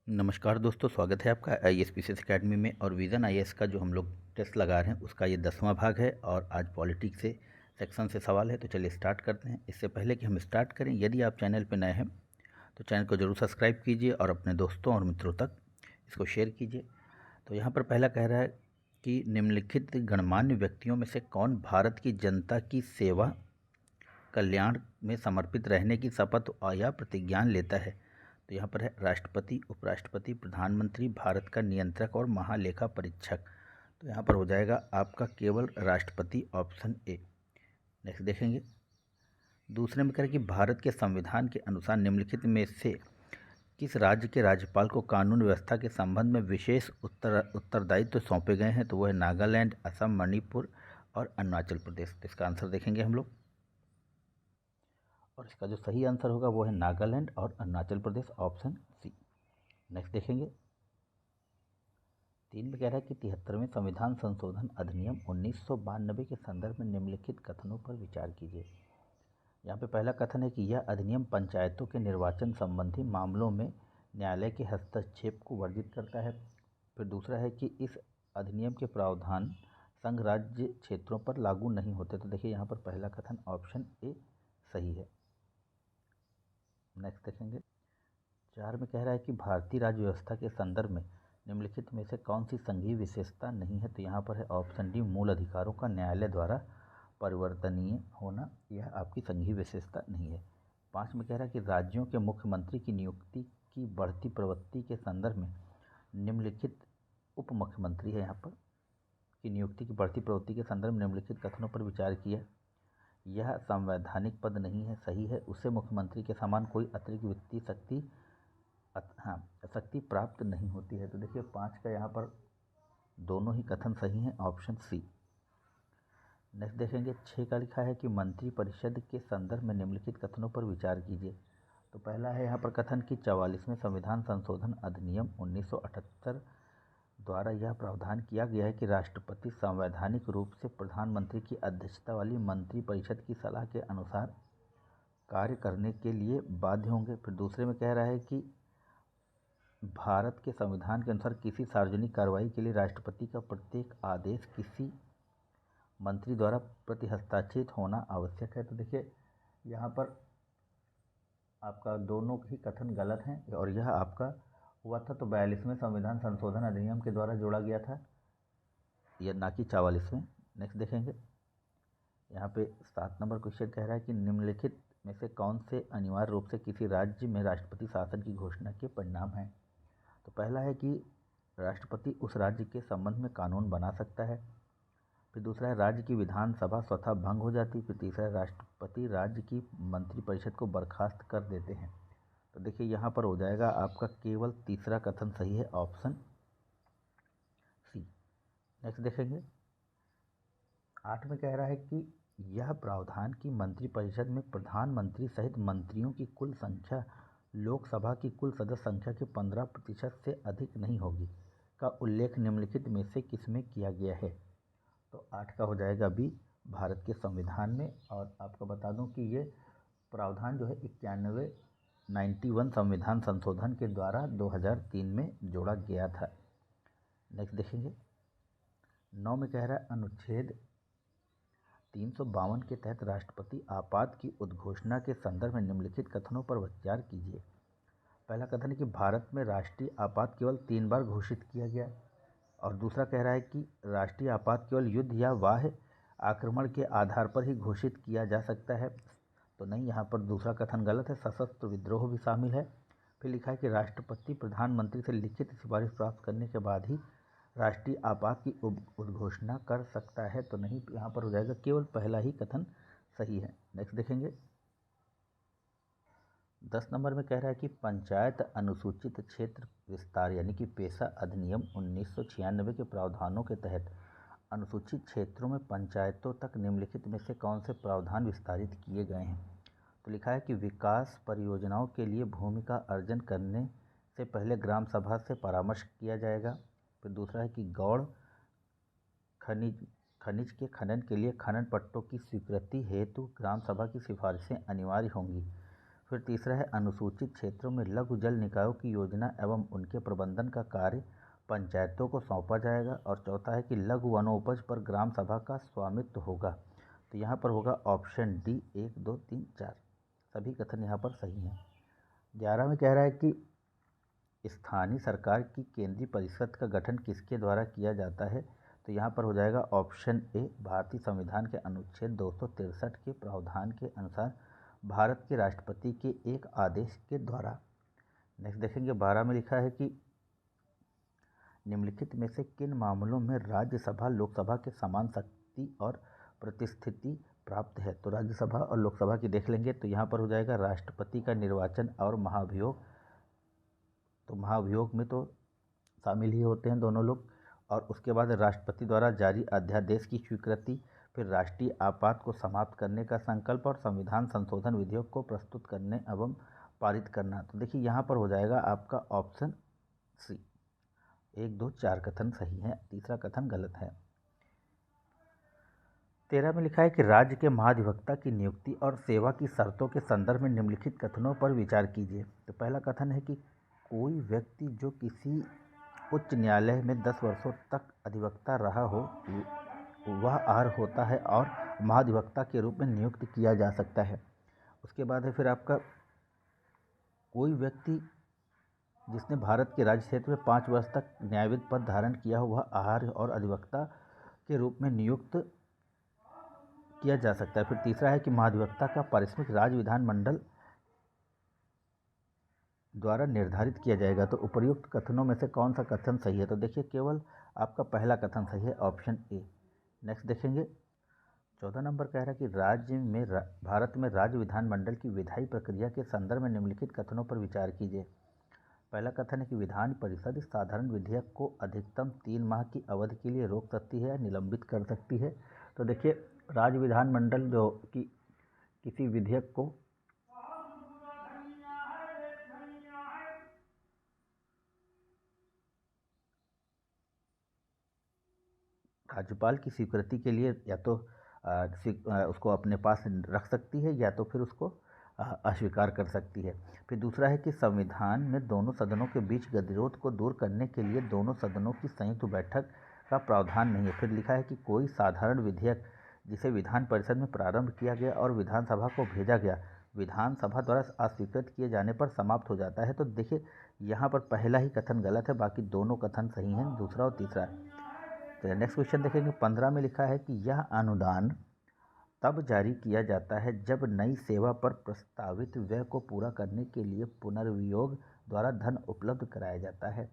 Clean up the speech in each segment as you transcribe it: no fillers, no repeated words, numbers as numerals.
नमस्कार दोस्तों, स्वागत है आपका आईएएस पीसीएस एकेडमी में। और विज़न आईएएस का जो हम लोग टेस्ट लगा रहे हैं उसका ये 10वां भाग है और आज पॉलिटिक्स से सेक्शन से सवाल है। तो चलिए स्टार्ट करते हैं। इससे पहले कि हम स्टार्ट करें, यदि आप चैनल पर नए हैं तो चैनल को जरूर सब्सक्राइब कीजिए और अपने दोस्तों और मित्रों तक इसको शेयर कीजिए। तो यहाँ पर पहला कह रहा है कि निम्नलिखित गणमान्य व्यक्तियों में से कौन भारत की जनता की सेवा कल्याण में समर्पित रहने की शपथ या प्रतिज्ञान लेता है। तो यहाँ पर है राष्ट्रपति, उपराष्ट्रपति, प्रधानमंत्री, भारत का नियंत्रक और महालेखा परीक्षक। तो यहाँ पर हो जाएगा आपका केवल राष्ट्रपति, ऑप्शन ए। नेक्स्ट देखेंगे। दूसरे में कह रहे कि भारत के संविधान के अनुसार निम्नलिखित में से किस राज्य के राज्यपाल को कानून व्यवस्था के संबंध में विशेष उत्तरदायित्व सौंपे गए हैं। तो वो है नागालैंड, असम, मणिपुर और अरुणाचल प्रदेश। तो इसका आंसर देखेंगे हम लोग और इसका जो सही आंसर होगा वो है नागालैंड और Arunachal Pradesh, option C. Next देखेंगे। 3 में कह रहा है कि 73वें संविधान संशोधन अधिनियम 1992 के संदर्भ में निम्नलिखित कथनों पर विचार कीजिए। यहाँ पे पहला कथन है कि यह अधिनियम पंचायतों के निर्वाचन संबंधी मामलों में न्यायालय के हस्तक्षेप को वर्जित करता है। फिर दूसरा है कि इस अधिनियम के प्रावधान संघ राज्य क्षेत्रों पर लागू नहीं होते। तो देखिए यहाँ पर पहला कथन ऑप्शन ए सही है। नेक्स्ट देखेंगे। 4 में कह रहा है कि भारतीय राज्य व्यवस्था के संदर्भ में निम्नलिखित में से कौन सी संघीय विशेषता नहीं है। तो यहाँ पर है ऑप्शन डी, मूल अधिकारों का न्यायालय द्वारा परिवर्तनीय होना। यह आपकी संघीय विशेषता नहीं है। 5 में कह रहा है कि राज्यों के मुख्यमंत्री की नियुक्ति की बढ़ती प्रवृत्ति के संदर्भ में निम्नलिखित उप मुख्यमंत्री है यहाँ पर की नियुक्ति की बढ़ती प्रवृत्ति के संदर्भ में निम्नलिखित कथनों पर विचार किया। यह संवैधानिक पद नहीं है, सही है। उससे मुख्यमंत्री के समान कोई अतिरिक्त वित्तीय शक्ति प्राप्त नहीं होती है। तो देखिए 5 का यहाँ पर दोनों ही कथन सही हैं, ऑप्शन सी। नेक्स्ट देखेंगे। 6 का लिखा है कि मंत्री परिषद के संदर्भ में निम्नलिखित कथनों पर विचार कीजिए। तो पहला है यहाँ पर कथन कि 44वें संविधान संशोधन अधिनियम 1978 द्वारा यह प्रावधान किया गया है कि राष्ट्रपति संवैधानिक रूप से प्रधानमंत्री की अध्यक्षता वाली मंत्री परिषद की सलाह के अनुसार कार्य करने के लिए बाध्य होंगे। फिर दूसरे में कह रहा है कि भारत के संविधान के अनुसार किसी सार्वजनिक कार्रवाई के लिए राष्ट्रपति का प्रत्येक आदेश किसी मंत्री द्वारा प्रति हस्ताक्षरित होना आवश्यक है। तो देखिए यहाँ पर आपका दोनों ही कथन गलत हैं और यह आपका हुआ था तो 42वें संविधान संशोधन अधिनियम के द्वारा जोड़ा गया था, यह ना कि 44वें। नेक्स्ट देखेंगे। यहाँ पे 7 नंबर क्वेश्चन कह रहा है कि निम्नलिखित में से कौन से अनिवार्य रूप से किसी राज्य में राष्ट्रपति शासन की घोषणा के परिणाम हैं। तो पहला है कि राष्ट्रपति उस राज्य के संबंध में कानून बना सकता है। फिर दूसरा है राज्य की विधानसभा स्वतः भंग हो जाती। फिर तीसरा है राष्ट्रपति राज्य की मंत्रिपरिषद को बर्खास्त कर देते हैं। तो देखिए यहाँ पर हो जाएगा आपका केवल तीसरा कथन सही है, ऑप्शन सी। नेक्स्ट देखेंगे। 8 में कह रहा है कि यह प्रावधान की मंत्रिपरिषद में प्रधानमंत्री सहित मंत्रियों की कुल संख्या लोकसभा की कुल सदस्य संख्या के 15% से अधिक नहीं होगी का उल्लेख निम्नलिखित में से किसमें किया गया है। तो 8 का हो जाएगा बी, भारत के संविधान में। और आपको बता दूं कि ये प्रावधान जो है 91 संविधान संशोधन के द्वारा 2003 में जोड़ा गया था। नेक्स्ट देखेंगे। 9 में कह रहा है अनुच्छेद 352 के तहत राष्ट्रपति आपात की उद्घोषणा के संदर्भ में निम्नलिखित कथनों पर विचार कीजिए। पहला कथन है कि भारत में राष्ट्रीय आपात केवल 3 बार घोषित किया गया। और दूसरा कह रहा है कि राष्ट्रीय आपात केवल युद्ध या बाह्य आक्रमण के आधार पर ही घोषित किया जा सकता है। तो नहीं, यहाँ पर दूसरा कथन गलत है, सशस्त्र विद्रोह भी शामिल है। फिर लिखा है कि राष्ट्रपति प्रधानमंत्री से लिखित सिफारिश प्राप्त करने के बाद ही राष्ट्रीय आपात की उद्घोषणा कर सकता है। तो नहीं, यहाँ पर हो जाएगा केवल पहला ही कथन सही है। नेक्स्ट देखेंगे। 10 नंबर में कह रहा है कि पंचायत अनुसूचित क्षेत्र विस्तार यानी कि पेशा अधिनियम 1996 के प्रावधानों के तहत अनुसूचित क्षेत्रों में पंचायतों तक निम्नलिखित में से कौन से प्रावधान विस्तारित किए गए हैं। तो लिखा है कि विकास परियोजनाओं के लिए भूमि का अर्जन करने से पहले ग्राम सभा से परामर्श किया जाएगा। फिर दूसरा है कि गौड़ खनिज के खनन के लिए खनन पट्टों की स्वीकृति हेतु ग्राम सभा की सिफारिशें अनिवार्य होंगी। फिर तीसरा है अनुसूचित क्षेत्रों में लघु जल निकायों की योजना एवं उनके प्रबंधन का कार्य पंचायतों को सौंपा जाएगा। और चौथा है कि लघु वनोपज पर ग्राम सभा का स्वामित्व होगा। तो यहाँ पर होगा ऑप्शन डी 1, 2, 3, 4 सभी कथन यहाँ पर सही हैं। 11 में कह रहा है कि स्थानीय सरकार की केंद्रीय परिषद का गठन किसके द्वारा किया जाता है। तो यहाँ पर हो जाएगा ऑप्शन ए भारतीय संविधान के अनुच्छेद 263 के प्रावधान के अनुसार भारत के राष्ट्रपति के एक आदेश के द्वारा। नेक्स्ट देखेंगे 12 में लिखा है कि निम्नलिखित में से किन मामलों में राज्यसभा लोकसभा के समान शक्ति और प्रतिस्थिति प्राप्त है। तो राज्यसभा और लोकसभा की देख लेंगे। तो यहाँ पर हो जाएगा राष्ट्रपति का निर्वाचन और महाभियोग। तो महाभियोग में तो शामिल ही होते हैं दोनों लोग। और उसके बाद राष्ट्रपति द्वारा जारी अध्यादेश की स्वीकृति, फिर राष्ट्रीय आपात को समाप्त करने का संकल्प और संविधान संशोधन विधेयक को प्रस्तुत करने एवं पारित करना। तो देखिए यहाँ पर हो जाएगा आपका ऑप्शन सी। 1, 2, 4 कथन सही है, तीसरा कथन गलत है। 13 में लिखा है कि राज्य के महाधिवक्ता की नियुक्ति और सेवा की शर्तों के संदर्भ में निम्नलिखित कथनों पर विचार कीजिए। तो पहला कथन है कि कोई व्यक्ति जो किसी उच्च न्यायालय में 10 वर्षों तक अधिवक्ता रहा हो वह अर्ह होता है और महाधिवक्ता के रूप में नियुक्त किया जा सकता है। उसके बाद है फिर आपका कोई व्यक्ति जिसने भारत के राज्य क्षेत्र में 5 वर्ष तक न्यायविद पद धारण किया हो वह अर्ह और अधिवक्ता के रूप में नियुक्त किया जा सकता है। फिर तीसरा है कि महाधिवक्ता का पारिश्रमिक राज्य विधानमंडल द्वारा निर्धारित किया जाएगा। तो उपर्युक्त कथनों में से कौन सा कथन सही है। तो देखिए केवल आपका पहला कथन सही है, ऑप्शन ए। नेक्स्ट देखेंगे 14 नंबर कह रहा है कि भारत में राज्य विधानमंडल की विधायी प्रक्रिया के संदर्भ में निम्नलिखित कथनों पर विचार कीजिए। पहला कथन है कि विधान परिषद साधारण विधेयक को अधिकतम 3 माह की अवधि के लिए रोक सकती है या निलंबित कर सकती है। तो देखिए राज्य विधानमंडल जो कि किसी विधेयक को राज्यपाल की स्वीकृति के लिए या तो उसको अपने पास रख सकती है या तो फिर उसको अस्वीकार कर सकती है। फिर दूसरा है कि संविधान में दोनों सदनों के बीच गतिरोध को दूर करने के लिए दोनों सदनों की संयुक्त बैठक का प्रावधान नहीं है। फिर लिखा है कि कोई साधारण विधेयक जिसे विधान परिषद में प्रारंभ किया गया और विधानसभा को भेजा गया विधानसभा द्वारा अस्वीकृत किए जाने पर समाप्त हो जाता है। तो देखिए यहाँ पर पहला ही कथन गलत है, बाकी दोनों कथन सही हैं, दूसरा और तीसरा। तो नेक्स्ट क्वेश्चन देखेंगे 15 में लिखा है कि यह अनुदान तब जारी किया जाता है जब नई सेवा पर प्रस्तावित व्यय को पूरा करने के लिए पुनर्वियोग द्वारा धन उपलब्ध कराया जाता है।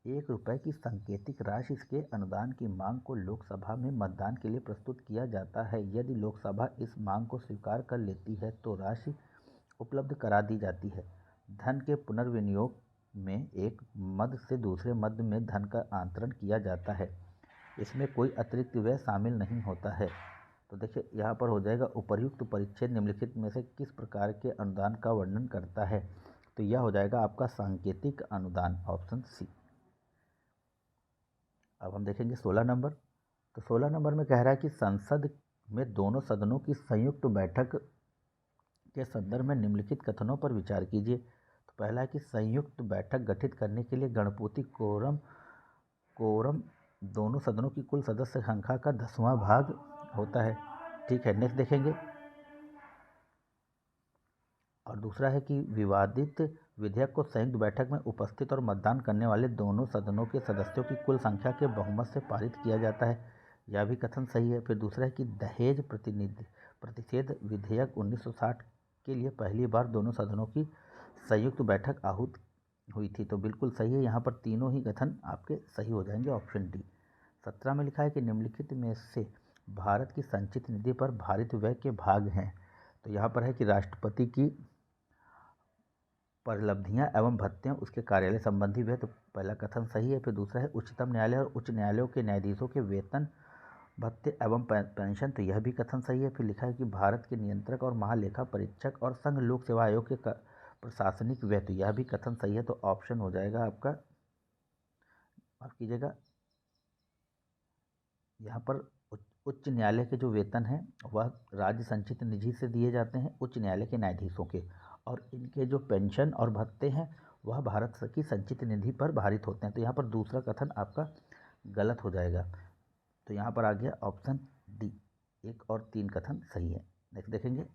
1 रुपये की सांकेतिक राशि के अनुदान की मांग को लोकसभा में मतदान के लिए प्रस्तुत किया जाता है। यदि लोकसभा इस मांग को स्वीकार कर लेती है तो राशि उपलब्ध करा दी जाती है। धन के पुनर्विनियोग में एक मद से दूसरे मद में धन का अंतरण किया जाता है। इसमें कोई अतिरिक्त व्यय शामिल नहीं होता है। तो देखिए यहाँ पर हो जाएगा उपर्युक्त परिच्छेद निम्नलिखित में से किस प्रकार के अनुदान का वर्णन करता है। तो यह हो जाएगा आपका सांकेतिक अनुदान, ऑप्शन सी। अब हम देखेंगे 16 नंबर। तो 16 नंबर में कह रहा है कि संसद में दोनों सदनों की संयुक्त बैठक के संदर्भ में निम्नलिखित कथनों पर विचार कीजिए। तो पहला है कि संयुक्त बैठक गठित करने के लिए गणपूर्ति कोरम दोनों सदनों की कुल सदस्य संख्या का 10वां भाग होता है। ठीक है, नेक्स्ट देखेंगे। और दूसरा है कि विवादित विधेयक को संयुक्त बैठक में उपस्थित और मतदान करने वाले दोनों सदनों के सदस्यों की कुल संख्या के बहुमत से पारित किया जाता है। यह भी कथन सही है। फिर दूसरा है कि दहेज प्रतिषेध विधेयक 1960 के लिए पहली बार दोनों सदनों की संयुक्त बैठक आहूत हुई थी। तो बिल्कुल सही है, यहाँ पर तीनों ही कथन आपके सही हो जाएंगे, ऑप्शन डी। 17 में लिखा है कि निम्नलिखित में से भारत की संचित निधि पर भारित व्यय के भाग हैं। तो यहाँ पर है कि राष्ट्रपति की परिलब्धियाँ एवं भत्तियाँ उसके कार्यालय संबंधी व्यय। तो पहला कथन सही है। फिर दूसरा है उच्चतम न्यायालय और उच्च न्यायालयों के न्यायाधीशों के वेतन भत्ते एवं पेंशन। तो यह भी कथन सही है। फिर लिखा है कि भारत के नियंत्रक और महालेखा परीक्षक और संघ लोक सेवा आयोग के प्रशासनिक व्यय। तो यह भी कथन सही है। तो ऑप्शन हो जाएगा आपका, माफ कीजिएगा, यहाँ पर उच्च न्यायालय के जो वेतन हैं वह राज्य संचित निधि से दिए जाते हैं, उच्च न्यायालय के न्यायाधीशों के। और इनके जो पेंशन और भत्ते हैं वह भारत की संचित निधि पर भारित होते हैं। तो यहाँ पर दूसरा कथन आपका गलत हो जाएगा। तो यहाँ पर आ गया ऑप्शन डी, 1 और 3 कथन सही है। नेक्स्ट देखेंगे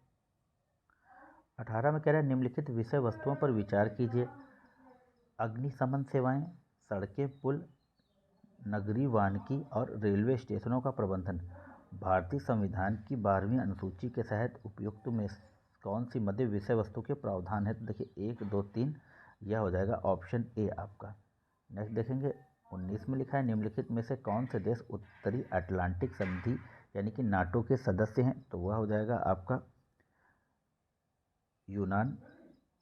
18 में कह रहा है निम्नलिखित विषय वस्तुओं पर विचार कीजिए। अग्निशमन सेवाएं, सड़कें, पुल, नगरीय वानिकी और रेलवे स्टेशनों का प्रबंधन भारतीय संविधान की 12वीं अनुसूची के तहत उपयुक्त में कौन सी मध्य विषय वस्तु के प्रावधान है? तो देखिए 1, 2, 3 यह हो जाएगा ऑप्शन ए आपका। नेक्स्ट देखेंगे 19 में लिखा है निम्नलिखित में से कौन से देश उत्तरी अटलांटिक संधि यानी कि नाटो के सदस्य हैं? तो वह हो जाएगा आपका यूनान,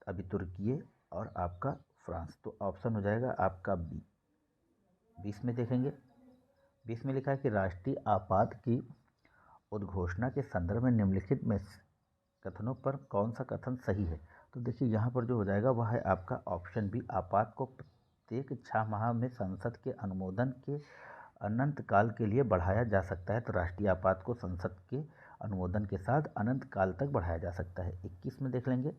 अभी तुर्की और आपका फ्रांस। तो ऑप्शन हो जाएगा आपका बी। 20 में देखेंगे 20 में लिखा है कि राष्ट्रीय आपात की उद्घोषणा के संदर्भ में निम्नलिखित में कथनों पर कौन सा कथन सही है? तो देखिए यहाँ पर जो हो जाएगा वह है आपका ऑप्शन बी। आपात को प्रत्येक 6 माह में संसद के अनुमोदन के अनंत काल के लिए बढ़ाया जा सकता है। तो राष्ट्रीय आपात को संसद के अनुमोदन के साथ अनंत काल तक बढ़ाया जा सकता है। 21 में देख लेंगे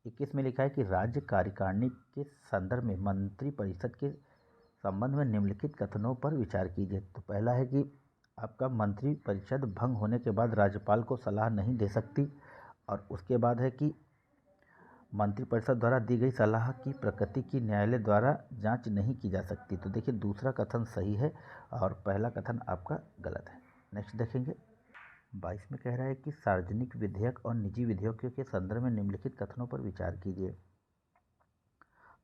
21 में लिखा है कि राज्य कार्यकारिणी के संदर्भ में मंत्रिपरिषद के संबंध में निम्नलिखित कथनों पर विचार कीजिए। तो पहला है कि आपका मंत्रिपरिषद भंग होने के बाद राज्यपाल को सलाह नहीं दे सकती, और उसके बाद है कि मंत्रिपरिषद द्वारा दी गई सलाह की प्रकृति की न्यायालय द्वारा जांच नहीं की जा सकती। तो देखिए दूसरा कथन सही है और पहला कथन आपका गलत है। नेक्स्ट देखेंगे 22 में कह रहा है कि सार्वजनिक विधेयक और निजी विधेयकों के संदर्भ में निम्नलिखित कथनों पर विचार कीजिए।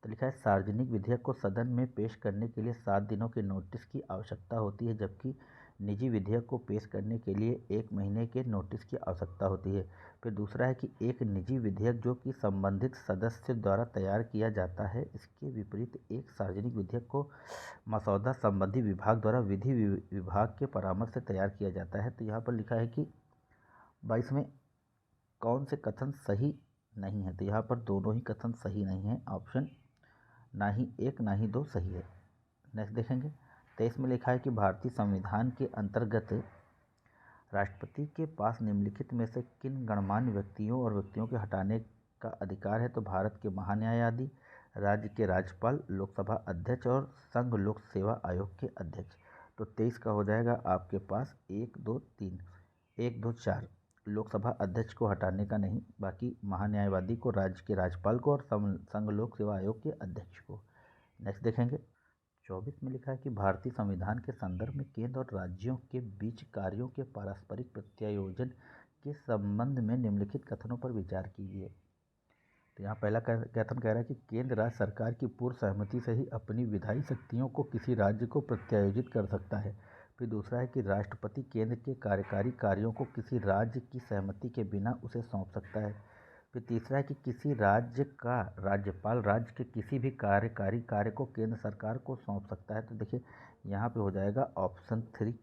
तो लिखा है सार्वजनिक विधेयक को सदन में पेश करने के लिए 7 दिनों के नोटिस की आवश्यकता होती है, जबकि निजी विधेयक को पेश करने के लिए 1 महीने के नोटिस की आवश्यकता होती है। फिर दूसरा है कि एक निजी विधेयक जो कि संबंधित सदस्य द्वारा तैयार किया जाता है, इसके विपरीत एक सार्वजनिक विधेयक को मसौदा संबंधी विभाग द्वारा विधि विभाग के परामर्श से तैयार किया जाता है। तो यहाँ पर लिखा है कि 22 में कौन से कथन सही नहीं है? तो यहाँ पर दोनों ही कथन सही नहीं है। ऑप्शन ना ही 1 ना ही 2 सही है। नेक्स्ट देखेंगे 23 में लिखा है कि भारतीय संविधान के अंतर्गत राष्ट्रपति के पास निम्नलिखित में से किन गणमान्य व्यक्तियों और व्यक्तियों के हटाने का अधिकार है? तो भारत के महान्यायाधीश, राज्य के राज्यपाल, लोकसभा अध्यक्ष और संघ लोक सेवा आयोग के अध्यक्ष। तो 23 का हो जाएगा आपके पास 1, 2, 3, 1, 2, 4 लोकसभा अध्यक्ष को हटाने का नहीं, बाकी महान्यायवादी को, राज्य के राज्यपाल को और संघ लोक सेवा आयोग के अध्यक्ष को। नेक्स्ट देखेंगे 24 में लिखा है कि भारतीय संविधान के संदर्भ में केंद्र और राज्यों के बीच कार्यों के पारस्परिक प्रत्यायोजन के संबंध में निम्नलिखित कथनों पर विचार कीजिए। तो यहाँ पहला कथन कह रहा है कि केंद्र राज्य सरकार की पूर्व सहमति से ही अपनी विधायी शक्तियों को किसी राज्य को प्रत्यायोजित कर सकता है। फिर दूसरा है कि राष्ट्रपति केंद्र के कार्यकारी कार्यों को किसी राज्य की सहमति के बिना उसे सौंप सकता है। फिर तीसरा है कि किसी राज्य का राज्यपाल राज्य के किसी भी कार्यकारी कार्य को केंद्र सरकार को सौंप सकता है। तो देखिए यहाँ पे हो जाएगा ऑप्शन 3,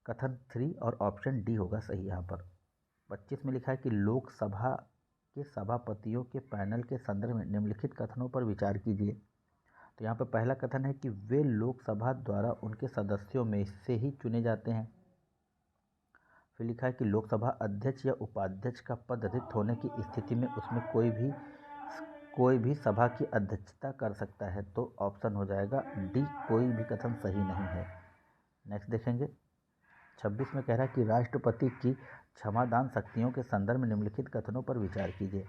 कथन 3 और ऑप्शन डी होगा सही यहाँ पर। 25 में लिखा है कि लोकसभा के सभापतियों के पैनल के संदर्भ में निम्नलिखित कथनों पर विचार कीजिए। तो यहाँ पर पहला कथन है कि वे लोकसभा द्वारा उनके सदस्यों में से ही चुने जाते हैं। फिर लिखा है कि लोकसभा अध्यक्ष या उपाध्यक्ष का पद रिक्त होने की स्थिति में उसमें कोई भी सभा की अध्यक्षता कर सकता है। तो ऑप्शन हो जाएगा डी, कोई भी कथन सही नहीं है। नेक्स्ट देखेंगे 26 में कह रहा है कि राष्ट्रपति की क्षमादान शक्तियों के संदर्भ में निम्नलिखित कथनों पर विचार कीजिए।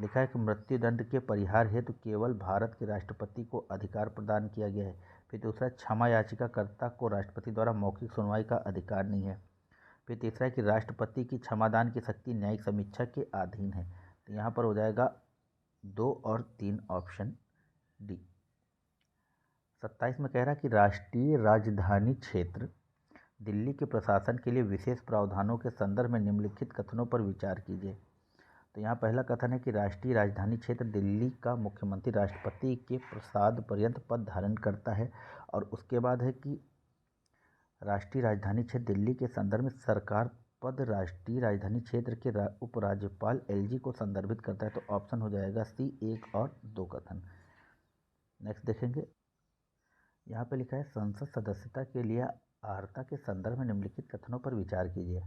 लिखा है कि मृत्युदंड के परिहार हेतु केवल भारत के राष्ट्रपति को अधिकार प्रदान किया गया है। फिर दूसरा, क्षमा याचिकाकर्ता को राष्ट्रपति द्वारा मौखिक सुनवाई का अधिकार नहीं है। फिर तीसरा है कि राष्ट्रपति की क्षमादान की शक्ति न्यायिक समीक्षा के अधीन है। तो यहाँ पर हो जाएगा 2 और 3 ऑप्शन डी। 27 में कह रहा है कि राष्ट्रीय राजधानी क्षेत्र दिल्ली के प्रशासन के लिए विशेष प्रावधानों के संदर्भ में निम्नलिखित कथनों पर विचार कीजिए। तो यहाँ पहला कथन है कि राष्ट्रीय राजधानी क्षेत्र दिल्ली का मुख्यमंत्री राष्ट्रपति के प्रसाद पर्यंत पद धारण करता है, और उसके बाद है कि राष्ट्रीय राजधानी क्षेत्र दिल्ली के संदर्भ में सरकार पद राष्ट्रीय राजधानी क्षेत्र के उपराज्यपाल एलजी को संदर्भित करता है। तो ऑप्शन हो जाएगा सी, 1 और 2 कथन। नेक्स्ट देखेंगे यहाँ पे लिखा है संसद सदस्यता के लिए अर्हता के संदर्भ में निम्नलिखित कथनों पर विचार कीजिए।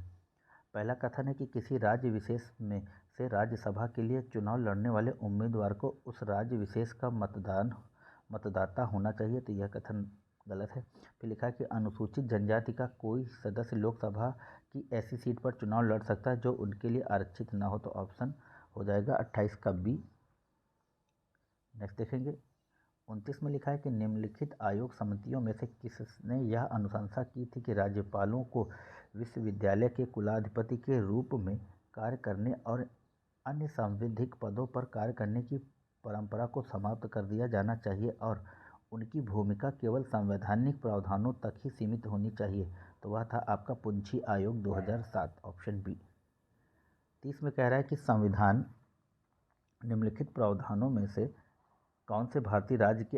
पहला कथन है कि किसी राज्य विशेष में से राज्यसभा के लिए चुनाव लड़ने वाले उम्मीदवार को उस राज्य विशेष का मतदाता होना चाहिए, तो यह कथन गलत है। फिर लिखा है कि अनुसूचित जनजाति का कोई सदस्य लोकसभा की ऐसी सीट पर चुनाव लड़ सकता है जो उनके लिए आरक्षित न हो, तो ऑप्शन हो जाएगा 28 का बी। नेक्स्ट देखेंगे 29 में लिखा है कि निम्नलिखित आयोग समितियों में से किसने यह अनुशंसा की थी कि राज्यपालों को विश्वविद्यालय के कुलाधिपति के रूप में कार्य करने और अन्य संवैधानिक पदों पर कार्य करने की परंपरा को समाप्त कर दिया जाना चाहिए और उनकी भूमिका केवल संवैधानिक प्रावधानों तक ही सीमित होनी चाहिए, तो वह था आपका पुंछी आयोग 2007, ऑप्शन बी। 30 में कह रहा है कि संविधान निम्नलिखित प्रावधानों में से कौन से भारतीय राज्य के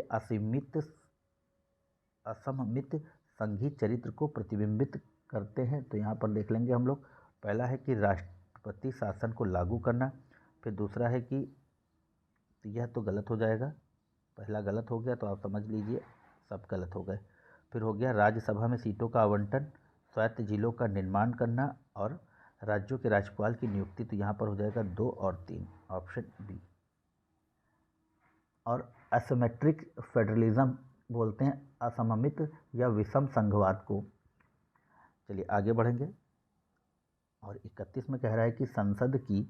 असममित संघीय चरित्र को प्रतिबिंबित करते हैं, तो यहाँ पर देख लेंगे हम लोग। पहला है कि राष्ट्रपति शासन को लागू करना, फिर दूसरा है कि यह तो गलत हो जाएगा, पहला गलत हो गया तो आप समझ लीजिए सब गलत हो गए। फिर हो गया राज्यसभा में सीटों का आवंटन, स्वायत्त जिलों का निर्माण करना और राज्यों के राज्यपाल की नियुक्ति, तो यहाँ पर हो जाएगा 2 और 3, ऑप्शन बी। और एसिमेट्रिक फेडरलिज्म बोलते हैं असममित या विषम संघवाद को। चलिए आगे बढ़ेंगे। और 31 में कह रहा है कि संसद की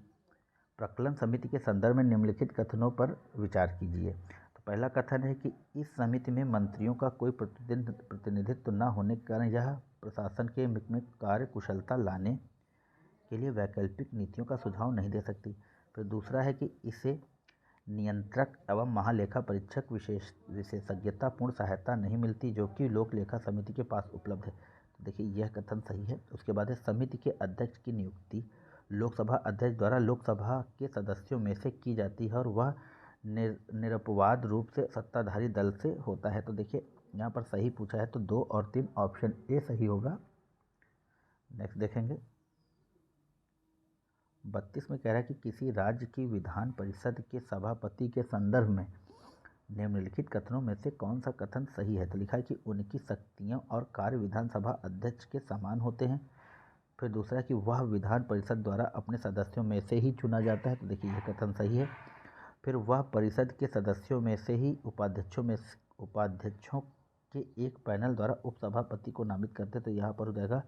प्रकलन समिति के संदर्भ में निम्नलिखित कथनों पर विचार कीजिए। तो पहला कथन है कि इस समिति में मंत्रियों का कोई प्रतिनिधित्व न होने के कारण यह प्रशासन के में कार्य कुशलता लाने के लिए वैकल्पिक नीतियों का सुझाव नहीं दे सकती। फिर दूसरा है कि इसे नियंत्रक एवं महालेखा परीक्षक विशेषज्ञतापूर्ण सहायता नहीं मिलती जो कि लोक लेखा समिति के पास उपलब्ध है। तो देखिए यह कथन सही है। उसके बाद है समिति के अध्यक्ष की नियुक्ति लोकसभा अध्यक्ष द्वारा लोकसभा के सदस्यों में से की जाती है और वह निरपवाद रूप से सत्ताधारी दल से होता है। तो देखिए यहाँ पर सही पूछा है तो 2 और 3, ऑप्शन ए सही होगा। नेक्स्ट देखेंगे 32 में कह रहा है कि किसी राज्य की विधान परिषद के सभापति के संदर्भ में निम्नलिखित कथनों में से कौन सा कथन सही है। तो लिखा है कि उनकी शक्तियाँ और कार्य विधानसभा अध्यक्ष के समान होते हैं। फिर दूसरा कि वह विधान परिषद द्वारा अपने सदस्यों में से ही चुना जाता है, तो देखिए यह कथन सही है। फिर वह परिषद के सदस्यों में से ही उपाध्यक्षों के एक पैनल द्वारा उपसभापति को नामित करते हैं, तो यहाँ पर हो जाएगा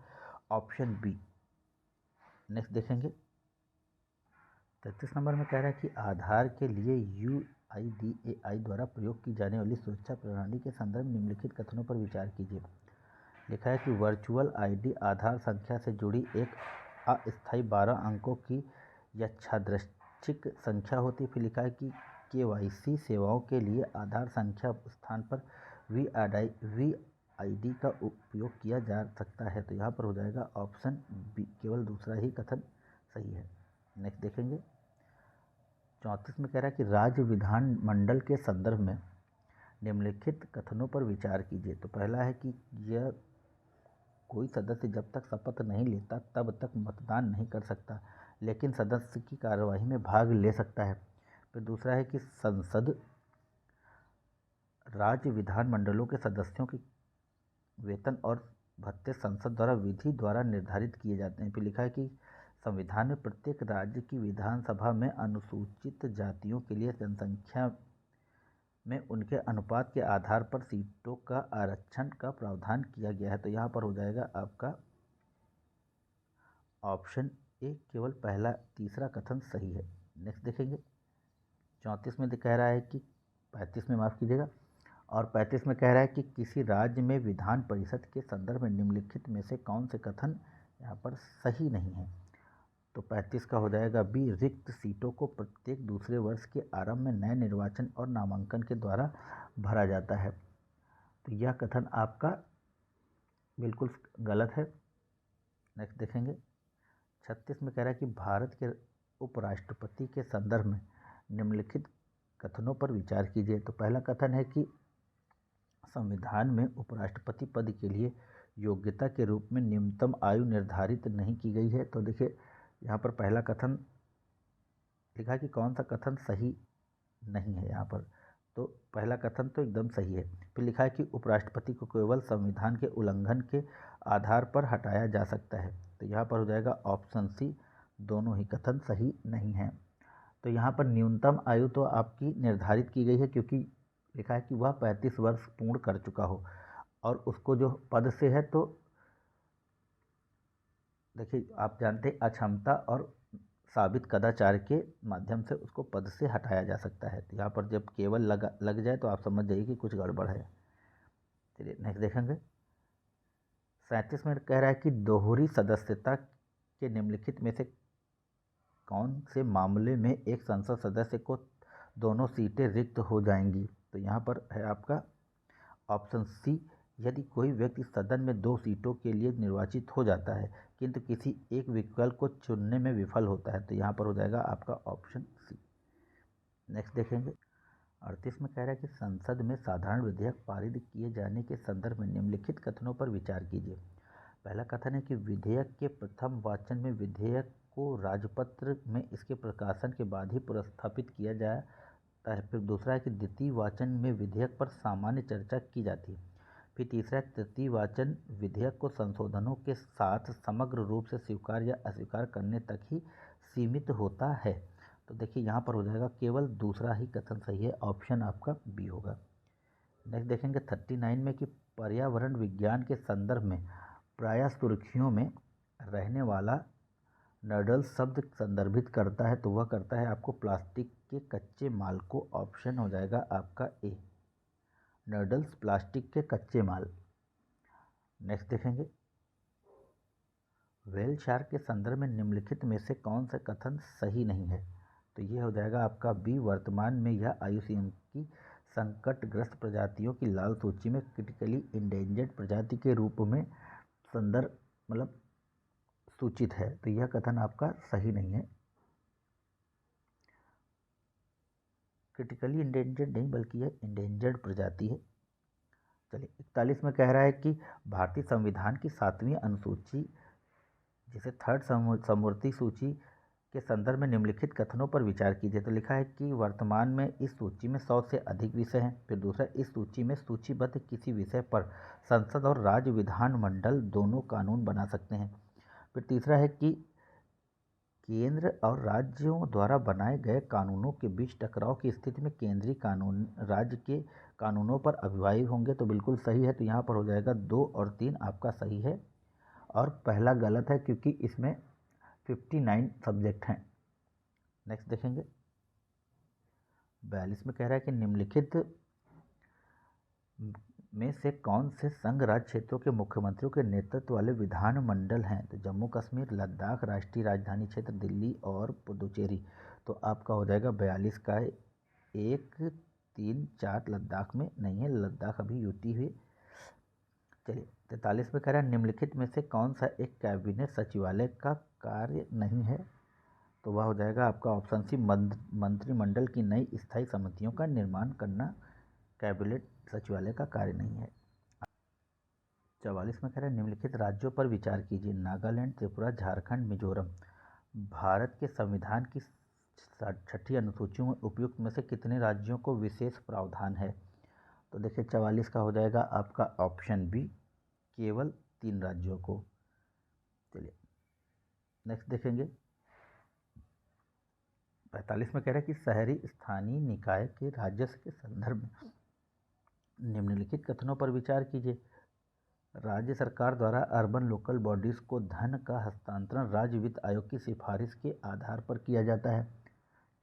ऑप्शन बी। नेक्स्ट देखेंगे 33 नंबर में कह रहा है कि आधार के लिए UIDAI द्वारा प्रयोग की जाने वाली सुरक्षा प्रणाली के संदर्भ में निम्नलिखित कथनों पर विचार कीजिए। लिखा है कि वर्चुअल ID आधार संख्या से जुड़ी एक अस्थायी 12 अंकों की यादृच्छिक संख्या होती है। फिर लिखा है कि KYC सेवाओं के लिए आधार संख्या स्थान पर VID का उपयोग किया जा सकता है, तो यहाँ पर हो जाएगा ऑप्शन बी, केवल दूसरा ही कथन सही है। नेक्स्ट देखेंगे 34 में कह रहा है कि राज्य विधानमंडल के संदर्भ में निम्नलिखित कथनों पर विचार कीजिए। तो पहला है कि यह कोई सदस्य जब तक शपथ नहीं लेता तब तक मतदान नहीं कर सकता, लेकिन सदस्य की कार्यवाही में भाग ले सकता है। फिर दूसरा है कि संसद राज्य विधानमंडलों के सदस्यों के वेतन और भत्ते संसद द्वारा विधि द्वारा निर्धारित किए जाते हैं। फिर लिखा है कि संविधान में प्रत्येक राज्य की विधानसभा में अनुसूचित जातियों के लिए जनसंख्या में उनके अनुपात के आधार पर सीटों का आरक्षण का प्रावधान किया गया है, तो यहाँ पर हो जाएगा आपका ऑप्शन ए, केवल पहला तीसरा कथन सही है। नेक्स्ट देखेंगे 34 में कह रहा है कि 35 में माफ़ कीजिएगा, और 35 में कह रहा है कि किसी राज्य में विधान परिषद के संदर्भ में निम्नलिखित में से कौन से कथन यहाँ पर सही नहीं है। तो 35 का हो जाएगा बी, रिक्त सीटों को प्रत्येक दूसरे वर्ष के आरंभ में नए निर्वाचन और नामांकन के द्वारा भरा जाता है, तो यह कथन आपका बिल्कुल गलत है। नेक्स्ट देखेंगे 36 में कह रहा है कि भारत के उपराष्ट्रपति के संदर्भ में निम्नलिखित कथनों पर विचार कीजिए। तो पहला कथन है कि संविधान में उपराष्ट्रपति पद के लिए योग्यता के रूप में न्यूनतम आयु निर्धारित नहीं की गई है। तो देखिए यहाँ पर पहला कथन लिखा है कि कौन सा कथन सही नहीं है यहाँ पर, तो पहला कथन तो एकदम सही है। फिर लिखा है कि उपराष्ट्रपति को केवल संविधान के उल्लंघन के आधार पर हटाया जा सकता है, तो यहाँ पर हो जाएगा ऑप्शन सी, दोनों ही कथन सही नहीं है। तो यहाँ पर न्यूनतम आयु तो आपकी निर्धारित की गई है, क्योंकि लिखा है कि वह 35 वर्ष पूर्ण कर चुका हो, और उसको जो पद से है, तो देखिए आप जानते हैं अक्षमता और साबित कदाचार के माध्यम से उसको पद से हटाया जा सकता है। तो यहाँ पर जब केवल लग जाए तो आप समझ जाइए कि कुछ गड़बड़ है। चलिए नेक्स्ट देखेंगे। 37 में कह रहा है कि दोहरी सदस्यता के निम्नलिखित में से कौन से मामले में एक संसद सदस्य को दोनों सीटें रिक्त हो जाएंगी। तो यहाँ पर है आपका ऑप्शन सी, यदि कोई व्यक्ति सदन में 2 सीटों के लिए निर्वाचित हो जाता है किंतु किसी एक विकल्प को चुनने में विफल होता है। तो यहाँ पर हो जाएगा आपका ऑप्शन सी। नेक्स्ट देखेंगे। 38 में कह रहा है कि संसद में साधारण विधेयक पारित किए जाने के संदर्भ में निम्नलिखित कथनों पर विचार कीजिए। पहला कथन है कि विधेयक के प्रथम वाचन में विधेयक को राजपत्र में इसके प्रकाशन के बाद ही पुरस्स्थापित किया जाता है। फिर दूसरा है कि द्वितीय वाचन में विधेयक पर सामान्य चर्चा की जाती है। फिर तीसरा है तृतीय वाचन विधेयक को संशोधनों के साथ समग्र रूप से स्वीकार या अस्वीकार करने तक ही सीमित होता है। तो देखिए यहाँ पर हो जाएगा केवल दूसरा ही कथन सही है, ऑप्शन आपका बी होगा। नेक्स्ट देखेंगे 39 में कि पर्यावरण विज्ञान के संदर्भ में प्रायः सुर्खियों में रहने वाला नर्डल्स शब्द संदर्भित करता है। तो वह करता है आपको प्लास्टिक के कच्चे माल को। ऑप्शन हो जाएगा आपका ए, नर्डल्स प्लास्टिक के कच्चे माल। नेक्स्ट देखेंगे। व्हेल शार्क के संदर्भ में निम्नलिखित में से कौन सा कथन सही नहीं है। तो ये हो जाएगा आपका बी, वर्तमान में यह IUCN की संकटग्रस्त प्रजातियों की लाल सूची में क्रिटिकली इंडेंजर्ड प्रजाति के रूप में संदर्भ मतलब सूचित है। तो यह कथन आपका सही नहीं है। क्रिटिकली इंडेंजर्ड नहीं बल्कि यह इंडेंजर्ड प्रजाति है। चलिए 41 में कह रहा है कि भारतीय संविधान की 7वीं अनुसूची जिसे थर्ड समवर्ती सूची के संदर्भ में निम्नलिखित कथनों पर विचार कीजिए। तो लिखा है कि वर्तमान में इस सूची में 100 से अधिक विषय हैं। फिर दूसरा, इस सूची में सूचीबद्ध किसी विषय पर संसद और राज्य विधानमंडल दोनों कानून बना सकते हैं। फिर तीसरा है कि केंद्र और राज्यों द्वारा बनाए गए कानूनों के बीच टकराव की स्थिति में केंद्रीय कानून राज्य के कानूनों पर अभिभावी होंगे। तो बिल्कुल सही है। तो यहाँ पर हो जाएगा 2 और 3 आपका सही है, और पहला गलत है क्योंकि इसमें 59 सब्जेक्ट हैं। नेक्स्ट देखेंगे। 42 में कह रहा है कि निम्नलिखित में से कौन से संघ राज्य क्षेत्रों के मुख्यमंत्रियों के नेतृत्व वाले विधानमंडल हैं। तो जम्मू कश्मीर, लद्दाख, राष्ट्रीय राजधानी क्षेत्र दिल्ली और पुदुचेरी। तो आपका हो जाएगा 42 का 1, 3, 4 लद्दाख में नहीं है, लद्दाख अभी यूटी हुई। चलिए 43 में कह रहा है निम्नलिखित में से कौन सा एक कैबिनेट सचिवालय का कार्य नहीं है। तो वह हो जाएगा आपका ऑप्शन सी, मंत्रिमंडल की नई स्थायी समितियों का निर्माण करना कैबिनेट सचिवालय का कार्य नहीं है। 44 में कह रहे हैं निम्नलिखित राज्यों पर विचार कीजिए। नागालैंड, त्रिपुरा, झारखंड, मिजोरम। भारत के संविधान की 6ठी अनुसूची में उपयुक्त में से कितने राज्यों को विशेष प्रावधान है। तो देखिए 44 का हो जाएगा आपका ऑप्शन बी, केवल 3 राज्यों को। चलिए नेक्स्ट देखेंगे। 45 में कह रहा है कि शहरी स्थानीय निकाय के राजस्व के संदर्भ में निम्नलिखित कथनों पर विचार कीजिए। राज्य सरकार द्वारा अर्बन लोकल बॉडीज़ को धन का हस्तांतरण राज्य वित्त आयोग की सिफारिश के आधार पर किया जाता है।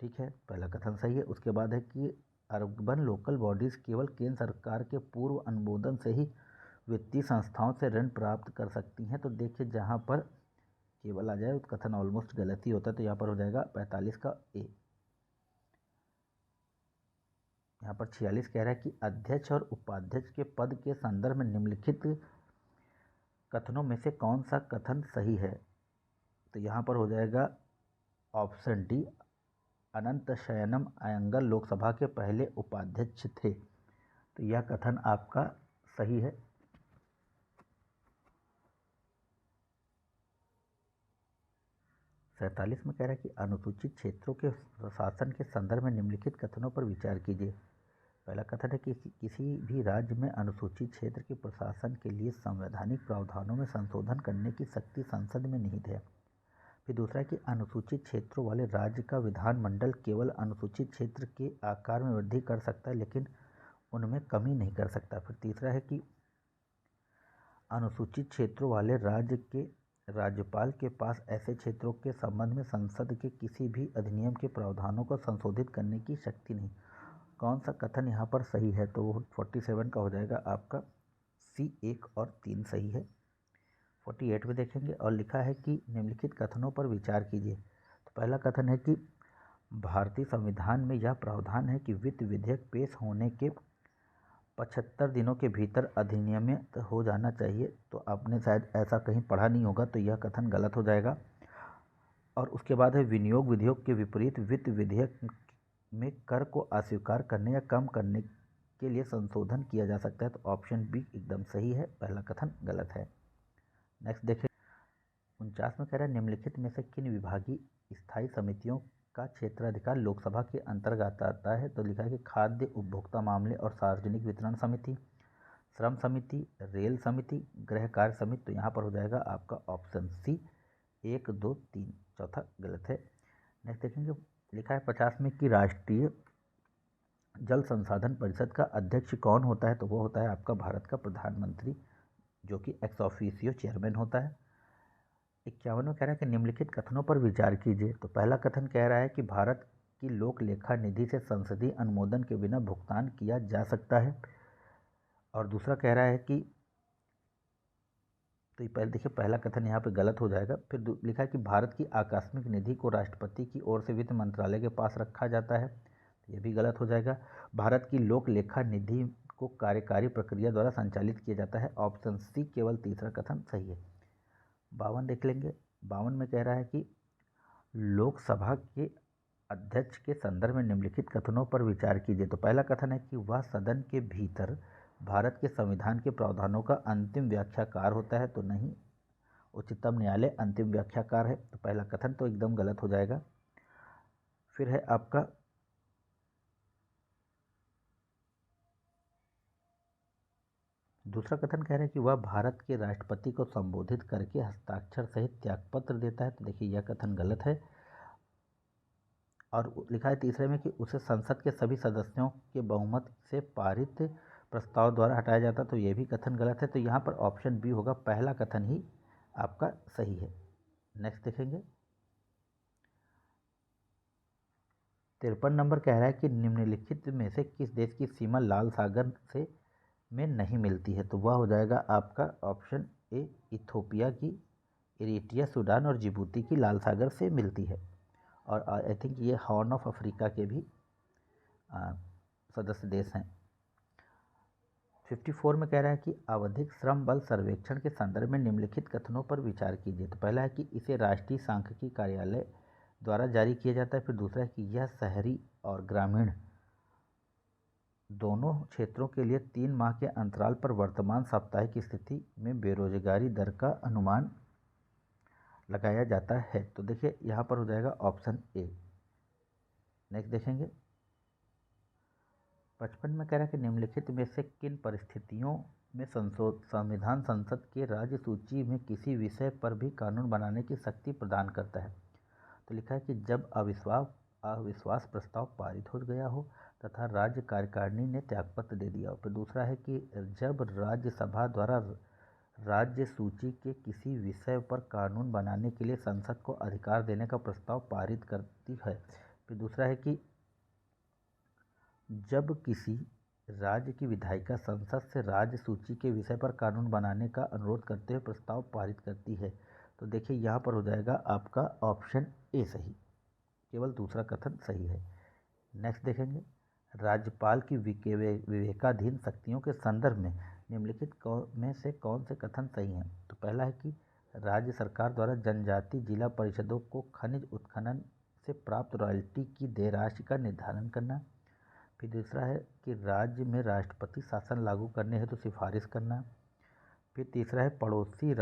ठीक है, पहला कथन सही है। उसके बाद है कि अर्बन लोकल बॉडीज़ केवल केंद्र सरकार के पूर्व अनुमोदन से ही वित्तीय संस्थाओं से ऋण प्राप्त कर सकती हैं। तो देखिए जहाँ पर केवल आ जाए उस कथन ऑलमोस्ट गलत ही होता है। तो यहाँ पर हो जाएगा 45 का ए। यहाँ पर 46 कह रहा है कि अध्यक्ष और उपाध्यक्ष के पद के संदर्भ में निम्नलिखित कथनों में से कौन सा कथन सही है। तो यहाँ पर हो जाएगा ऑप्शन डी, अनंत शयनम अयंगर लोकसभा के पहले उपाध्यक्ष थे। तो यह कथन आपका सही है। सैंतालीस में कह रहा है कि अनुसूचित क्षेत्रों के प्रशासन के संदर्भ में निम्नलिखित कथनों पर विचार कीजिए। पहला कथन है कि किसी भी राज्य में अनुसूचित क्षेत्र के प्रशासन के लिए संवैधानिक प्रावधानों में संशोधन करने की शक्ति संसद में निहित है। फिर दूसरा है कि अनुसूचित क्षेत्रों वाले राज्य का विधानमंडल केवल अनुसूचित क्षेत्र के आकार में वृद्धि कर सकता है, लेकिन उनमें कमी नहीं कर सकता। फिर तीसरा है कि अनुसूचित क्षेत्रों वाले राज्य के राज्यपाल के पास ऐसे क्षेत्रों के संबंध में संसद के किसी भी अधिनियम के प्रावधानों को संशोधित करने की शक्ति नहीं। कौन सा कथन यहाँ पर सही है? तो वो 47 का हो जाएगा आपका सी 1 और 3 सही है। 48 में देखेंगे और लिखा है कि निम्नलिखित कथनों पर विचार कीजिए। तो पहला कथन है कि भारतीय संविधान में यह प्रावधान है कि वित्त विधेयक पेश होने के 75 दिनों के भीतर अधिनियमित हो जाना चाहिए। तो आपने शायद ऐसा कहीं पढ़ा नहीं होगा, तो यह कथन गलत हो जाएगा। और उसके बाद है विनियोग विधेयक के विपरीत वित्त विधेयक में कर को अस्वीकार करने या कम करने के लिए संशोधन किया जा सकता है। तो ऑप्शन बी एकदम सही है, पहला कथन गलत है। नेक्स्ट देखें 49 में कह रहा है निम्नलिखित में से किन विभागीय स्थायी समितियों का क्षेत्राधिकार लोकसभा के अंतर्गत आता है? तो लिखा है कि खाद्य उपभोक्ता मामले और सार्वजनिक वितरण समिति, श्रम समिति, रेल समिति, गृह कार्य समिति। तो यहाँ पर हो जाएगा आपका ऑप्शन सी 1, 2, 3, चौथा गलत है। नेक्स्ट देखेंगे लिखा है 50 में कि राष्ट्रीय जल संसाधन परिषद का अध्यक्ष कौन होता है? तो वो होता है आपका भारत का प्रधानमंत्री, जो कि एक्स ऑफिशियो चेयरमैन होता है। 51 में कह रहा है कि निम्नलिखित कथनों पर विचार कीजिए। तो पहला कथन कह रहा है कि भारत की लोक लेखा निधि से संसदीय अनुमोदन के बिना भुगतान किया जा सकता है। और दूसरा कह रहा है कि तो पहले देखिए पहला कथन यहाँ पे गलत हो जाएगा। फिर लिखा है कि भारत की आकस्मिक निधि को राष्ट्रपति की ओर से वित्त मंत्रालय के पास रखा जाता है। तो ये भी गलत हो जाएगा। भारत की लोक लेखा निधि को कार्यकारी प्रक्रिया द्वारा संचालित किया जाता है। ऑप्शन सी केवल तीसरा कथन सही है। 52 देख लेंगे। 52 में कह रहा है कि लोकसभा के अध्यक्ष के संदर्भ में निम्नलिखित कथनों पर विचार कीजिए। तो पहला कथन है कि वह सदन के भीतर भारत के संविधान के प्रावधानों का अंतिम व्याख्याकार होता है। तो नहीं, उच्चतम न्यायालय अंतिम व्याख्याकार है। तो पहला कथन तो एकदम गलत हो जाएगा। फिर है आपका दूसरा कथन कह रहा है कि वह भारत के राष्ट्रपति को संबोधित करके हस्ताक्षर सहित त्यागपत्र देता है। तो देखिए यह कथन गलत है। और लिखा है तीसरे में कि उसे संसद के सभी सदस्यों के बहुमत से पारित प्रस्ताव द्वारा हटाया जाता। तो यह भी कथन गलत है। तो यहाँ पर ऑप्शन बी होगा, पहला कथन ही आपका सही है। नेक्स्ट देखेंगे 53 नंबर कह रहा है कि निम्नलिखित में से किस देश की सीमा लाल सागर से में नहीं मिलती है? तो वह हो जाएगा आपका ऑप्शन ए, इथोपिया की, इरिट्रिया, सूडान और जिबूती की लाल सागर से मिलती है। और आई थिंक ये हॉर्न ऑफ अफ्रीका के भी सदस्य देश हैं। 54 में कह रहा है कि आवधिक श्रम बल सर्वेक्षण के संदर्भ में निम्नलिखित कथनों पर विचार कीजिए। तो पहला है कि इसे राष्ट्रीय सांख्यिकी कार्यालय द्वारा जारी किया जाता है। फिर दूसरा है कि यह शहरी और ग्रामीण दोनों क्षेत्रों के लिए 3 माह के अंतराल पर वर्तमान साप्ताहिक स्थिति में बेरोजगारी दर का अनुमान लगाया जाता है। तो देखिए यहाँ पर हो जाएगा ऑप्शन ए। नेक्स्ट देखेंगे 55 में कह रहा है कि निम्नलिखित में से किन परिस्थितियों में संविधान संसद के राज्य सूची में किसी विषय पर भी कानून बनाने की शक्ति प्रदान करता है? तो लिखा है कि जब अविश्वास प्रस्ताव पारित हो गया हो तथा राज्य कार्यकारिणी ने त्यागपत्र दे दिया हो। फिर दूसरा है कि जब राज्यसभा द्वारा राज्य सूची के किसी विषय पर कानून बनाने के लिए संसद को अधिकार देने का प्रस्ताव पारित करती है। फिर दूसरा है कि जब किसी राज्य की विधायिका संसद से राज्य सूची के विषय पर कानून बनाने का अनुरोध करते हुए प्रस्ताव पारित करती है। तो देखिए यहाँ पर हो जाएगा आपका ऑप्शन ए सही, केवल दूसरा कथन सही है। नेक्स्ट देखेंगे राज्यपाल की विवेकाधीन शक्तियों के संदर्भ में निम्नलिखित में से कौन से कथन सही हैं? तो पहला है कि राज्य सरकार द्वारा जनजाति जिला परिषदों को खनिज उत्खनन से प्राप्त रॉयल्टी की देय राशि का निर्धारण करना। फिर दूसरा है कि राज्य में राष्ट्रपति शासन लागू करने हेतु सिफारिश करना। फिर तीसरा है पड़ोसी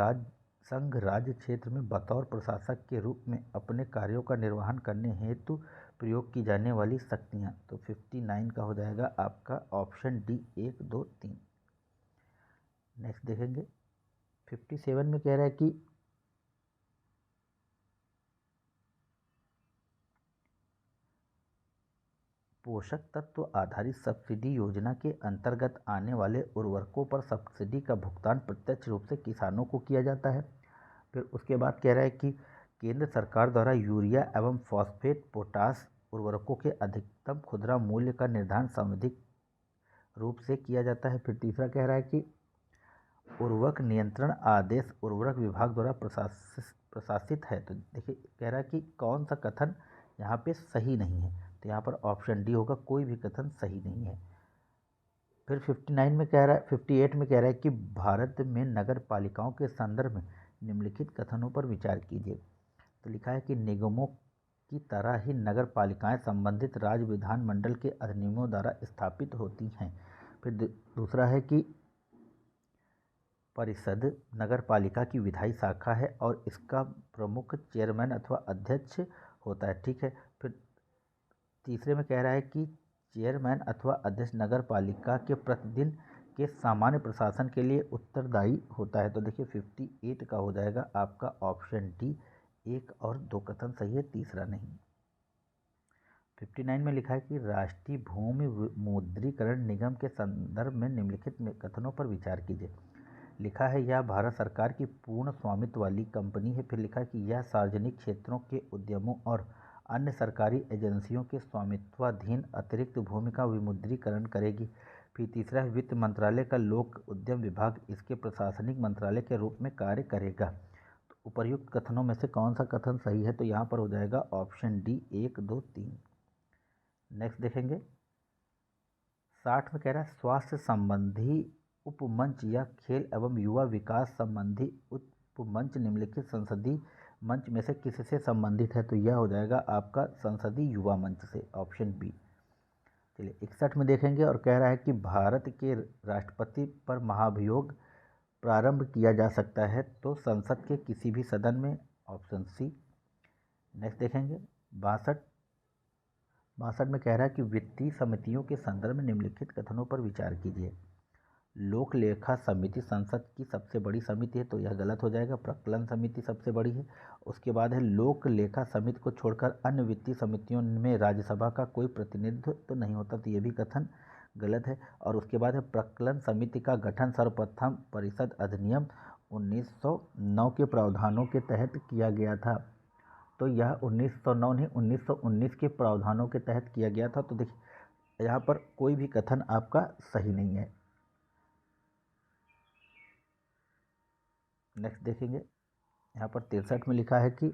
संघ राज्य क्षेत्र में बतौर प्रशासक के रूप में अपने कार्यों का निर्वहन करने हेतु प्रयोग की जाने वाली शक्तियाँ, तो 59 का हो जाएगा आपका ऑप्शन डी 1, 2, 3। नेक्स्ट देखेंगे 57 में कह रहा है कि पोषक तत्व आधारित सब्सिडी योजना के अंतर्गत आने वाले उर्वरकों पर सब्सिडी का भुगतान प्रत्यक्ष रूप से किसानों को किया जाता है। फिर उसके बाद कह रहा है कि केंद्र सरकार द्वारा यूरिया एवं फॉस्फेट पोटास उर्वरकों के अधिकतम खुदरा मूल्य का निर्धारण संविधिक रूप से किया जाता है। फिर तीसरा कह रहा है कि उर्वरक नियंत्रण आदेश उर्वरक विभाग द्वारा प्रशासित है। तो देखिए कह रहा है कि कौन सा कथन यहाँ पे सही नहीं है, तो यहाँ पर ऑप्शन डी होगा, कोई भी कथन सही नहीं है। फिर 59 में कह रहा है 58 में कह रहा है कि भारत में नगर पालिकाओं के संदर्भ में निम्नलिखित कथनों पर विचार कीजिए। तो लिखा है कि निगमों की तरह ही नगर पालिकाएँ संबंधित राज्य विधानमंडल के अधिनियमों द्वारा स्थापित होती हैं। फिर दूसरा है कि परिषद नगर पालिका की विधायी शाखा है और इसका प्रमुख चेयरमैन अथवा अध्यक्ष होता है। ठीक है। फिर तीसरे में कह रहा है कि चेयरमैन अथवा अध्यक्ष नगर पालिका के प्रतिदिन के सामान्य प्रशासन के लिए उत्तरदायी होता है। तो देखिए 58 का हो जाएगा आपका ऑप्शन डी 1 और 2 कथन सही है, तीसरा नहीं। 59 में लिखा है कि राष्ट्रीय भूमि विमुद्रीकरण निगम के संदर्भ में निम्नलिखित कथनों पर विचार कीजिए। लिखा है यह भारत सरकार की पूर्ण स्वामित्व वाली कंपनी है। फिर लिखा है कि यह सार्वजनिक क्षेत्रों के उद्यमों और अन्य सरकारी एजेंसियों के स्वामित्वाधीन अतिरिक्त भूमि का विमुद्रीकरण करेगी। फिर तीसरा है वित्त मंत्रालय का लोक उद्यम विभाग इसके प्रशासनिक मंत्रालय के रूप में कार्य करेगा। तो उपर्युक्त कथनों में से कौन सा कथन सही है, तो यहाँ पर हो जाएगा ऑप्शन डी 1, 2, 3। नेक्स्ट देखेंगे 60 में कह रहा है स्वास्थ्य संबंधी उपमंच या खेल एवं युवा विकास संबंधी उपमंच निम्नलिखित संसदीय मंच में से किससे संबंधित है, तो यह हो जाएगा आपका संसदीय युवा मंच से, ऑप्शन बी। चलिए 61 में देखेंगे और कह रहा है कि भारत के राष्ट्रपति पर महाभियोग प्रारंभ किया जा सकता है तो संसद के किसी भी सदन में, ऑप्शन सी। नेक्स्ट देखेंगे 62 में कह रहा है कि वित्तीय समितियों के संदर्भ में निम्नलिखित कथनों पर विचार कीजिए। लोक लेखा समिति संसद की सबसे बड़ी समिति है, तो यह गलत हो जाएगा, प्रकलन समिति सबसे बड़ी है। उसके बाद है लोक लेखा समिति को छोड़कर अन्य वित्तीय समितियों में राज्यसभा का कोई प्रतिनिधित्व तो नहीं होता, तो यह भी कथन गलत है। और उसके बाद है प्रकलन समिति का गठन सर्वप्रथम परिषद अधिनियम 1909 के प्रावधानों के तहत किया गया था, तो यह 1909 नहीं 1919 के प्रावधानों के तहत किया गया था। तो देखिए यहाँ पर कोई भी कथन आपका सही नहीं है। नेक्स्ट देखेंगे यहाँ पर 63 में लिखा है कि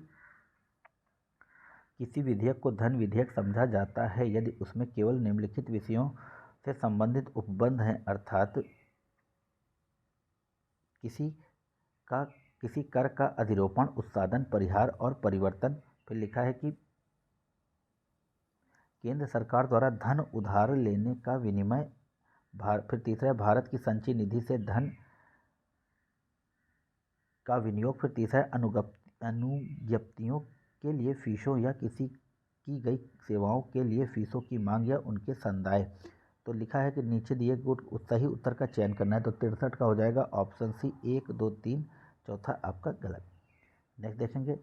किसी विधेयक को धन विधेयक समझा जाता है यदि उसमें केवल निम्नलिखित विषयों से संबंधित उपबंध हैं, अर्थात किसी कर का अधिरोपण, उत्साधन, परिहार और परिवर्तन। फिर लिखा है कि केंद्र सरकार द्वारा धन उधार लेने का विनिमय, फिर तीसरा है भारत की संचयी निधि से धन का विनियोग। फिर तीसरा है अनुज्ञप्तियों के लिए फीसों या किसी की गई सेवाओं के लिए फीसों की मांग या उनके संदाय। तो लिखा है कि नीचे दिए गए सही उत्तर का चयन करना है, तो 63 का हो जाएगा ऑप्शन सी 1, 2, 3, चौथा आपका गलत। नेक्स्ट देखेंगे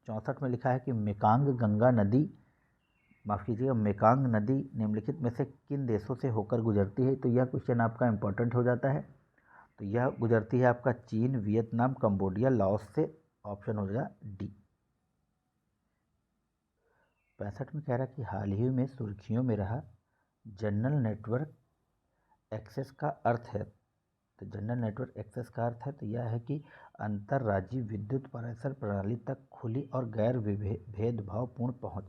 64 में लिखा है कि मेकांग नदी निम्नलिखित में से किन देशों से होकर गुजरती है, तो यह क्वेश्चन आपका इंपॉर्टेंट हो जाता है। तो यह गुजरती है आपका चीन, वियतनाम, कंबोडिया, लाओस से, ऑप्शन हो जाएगा डी। 65 में कह रहा है कि हाल ही में सुर्खियों में रहा जनरल नेटवर्क एक्सेस का अर्थ है, तो जनरल नेटवर्क एक्सेस का अर्थ है तो यह है कि अंतर्राज्यीय विद्युत पारेषण प्रणाली तक खुली और गैर भेदभावपूर्ण पहुँच,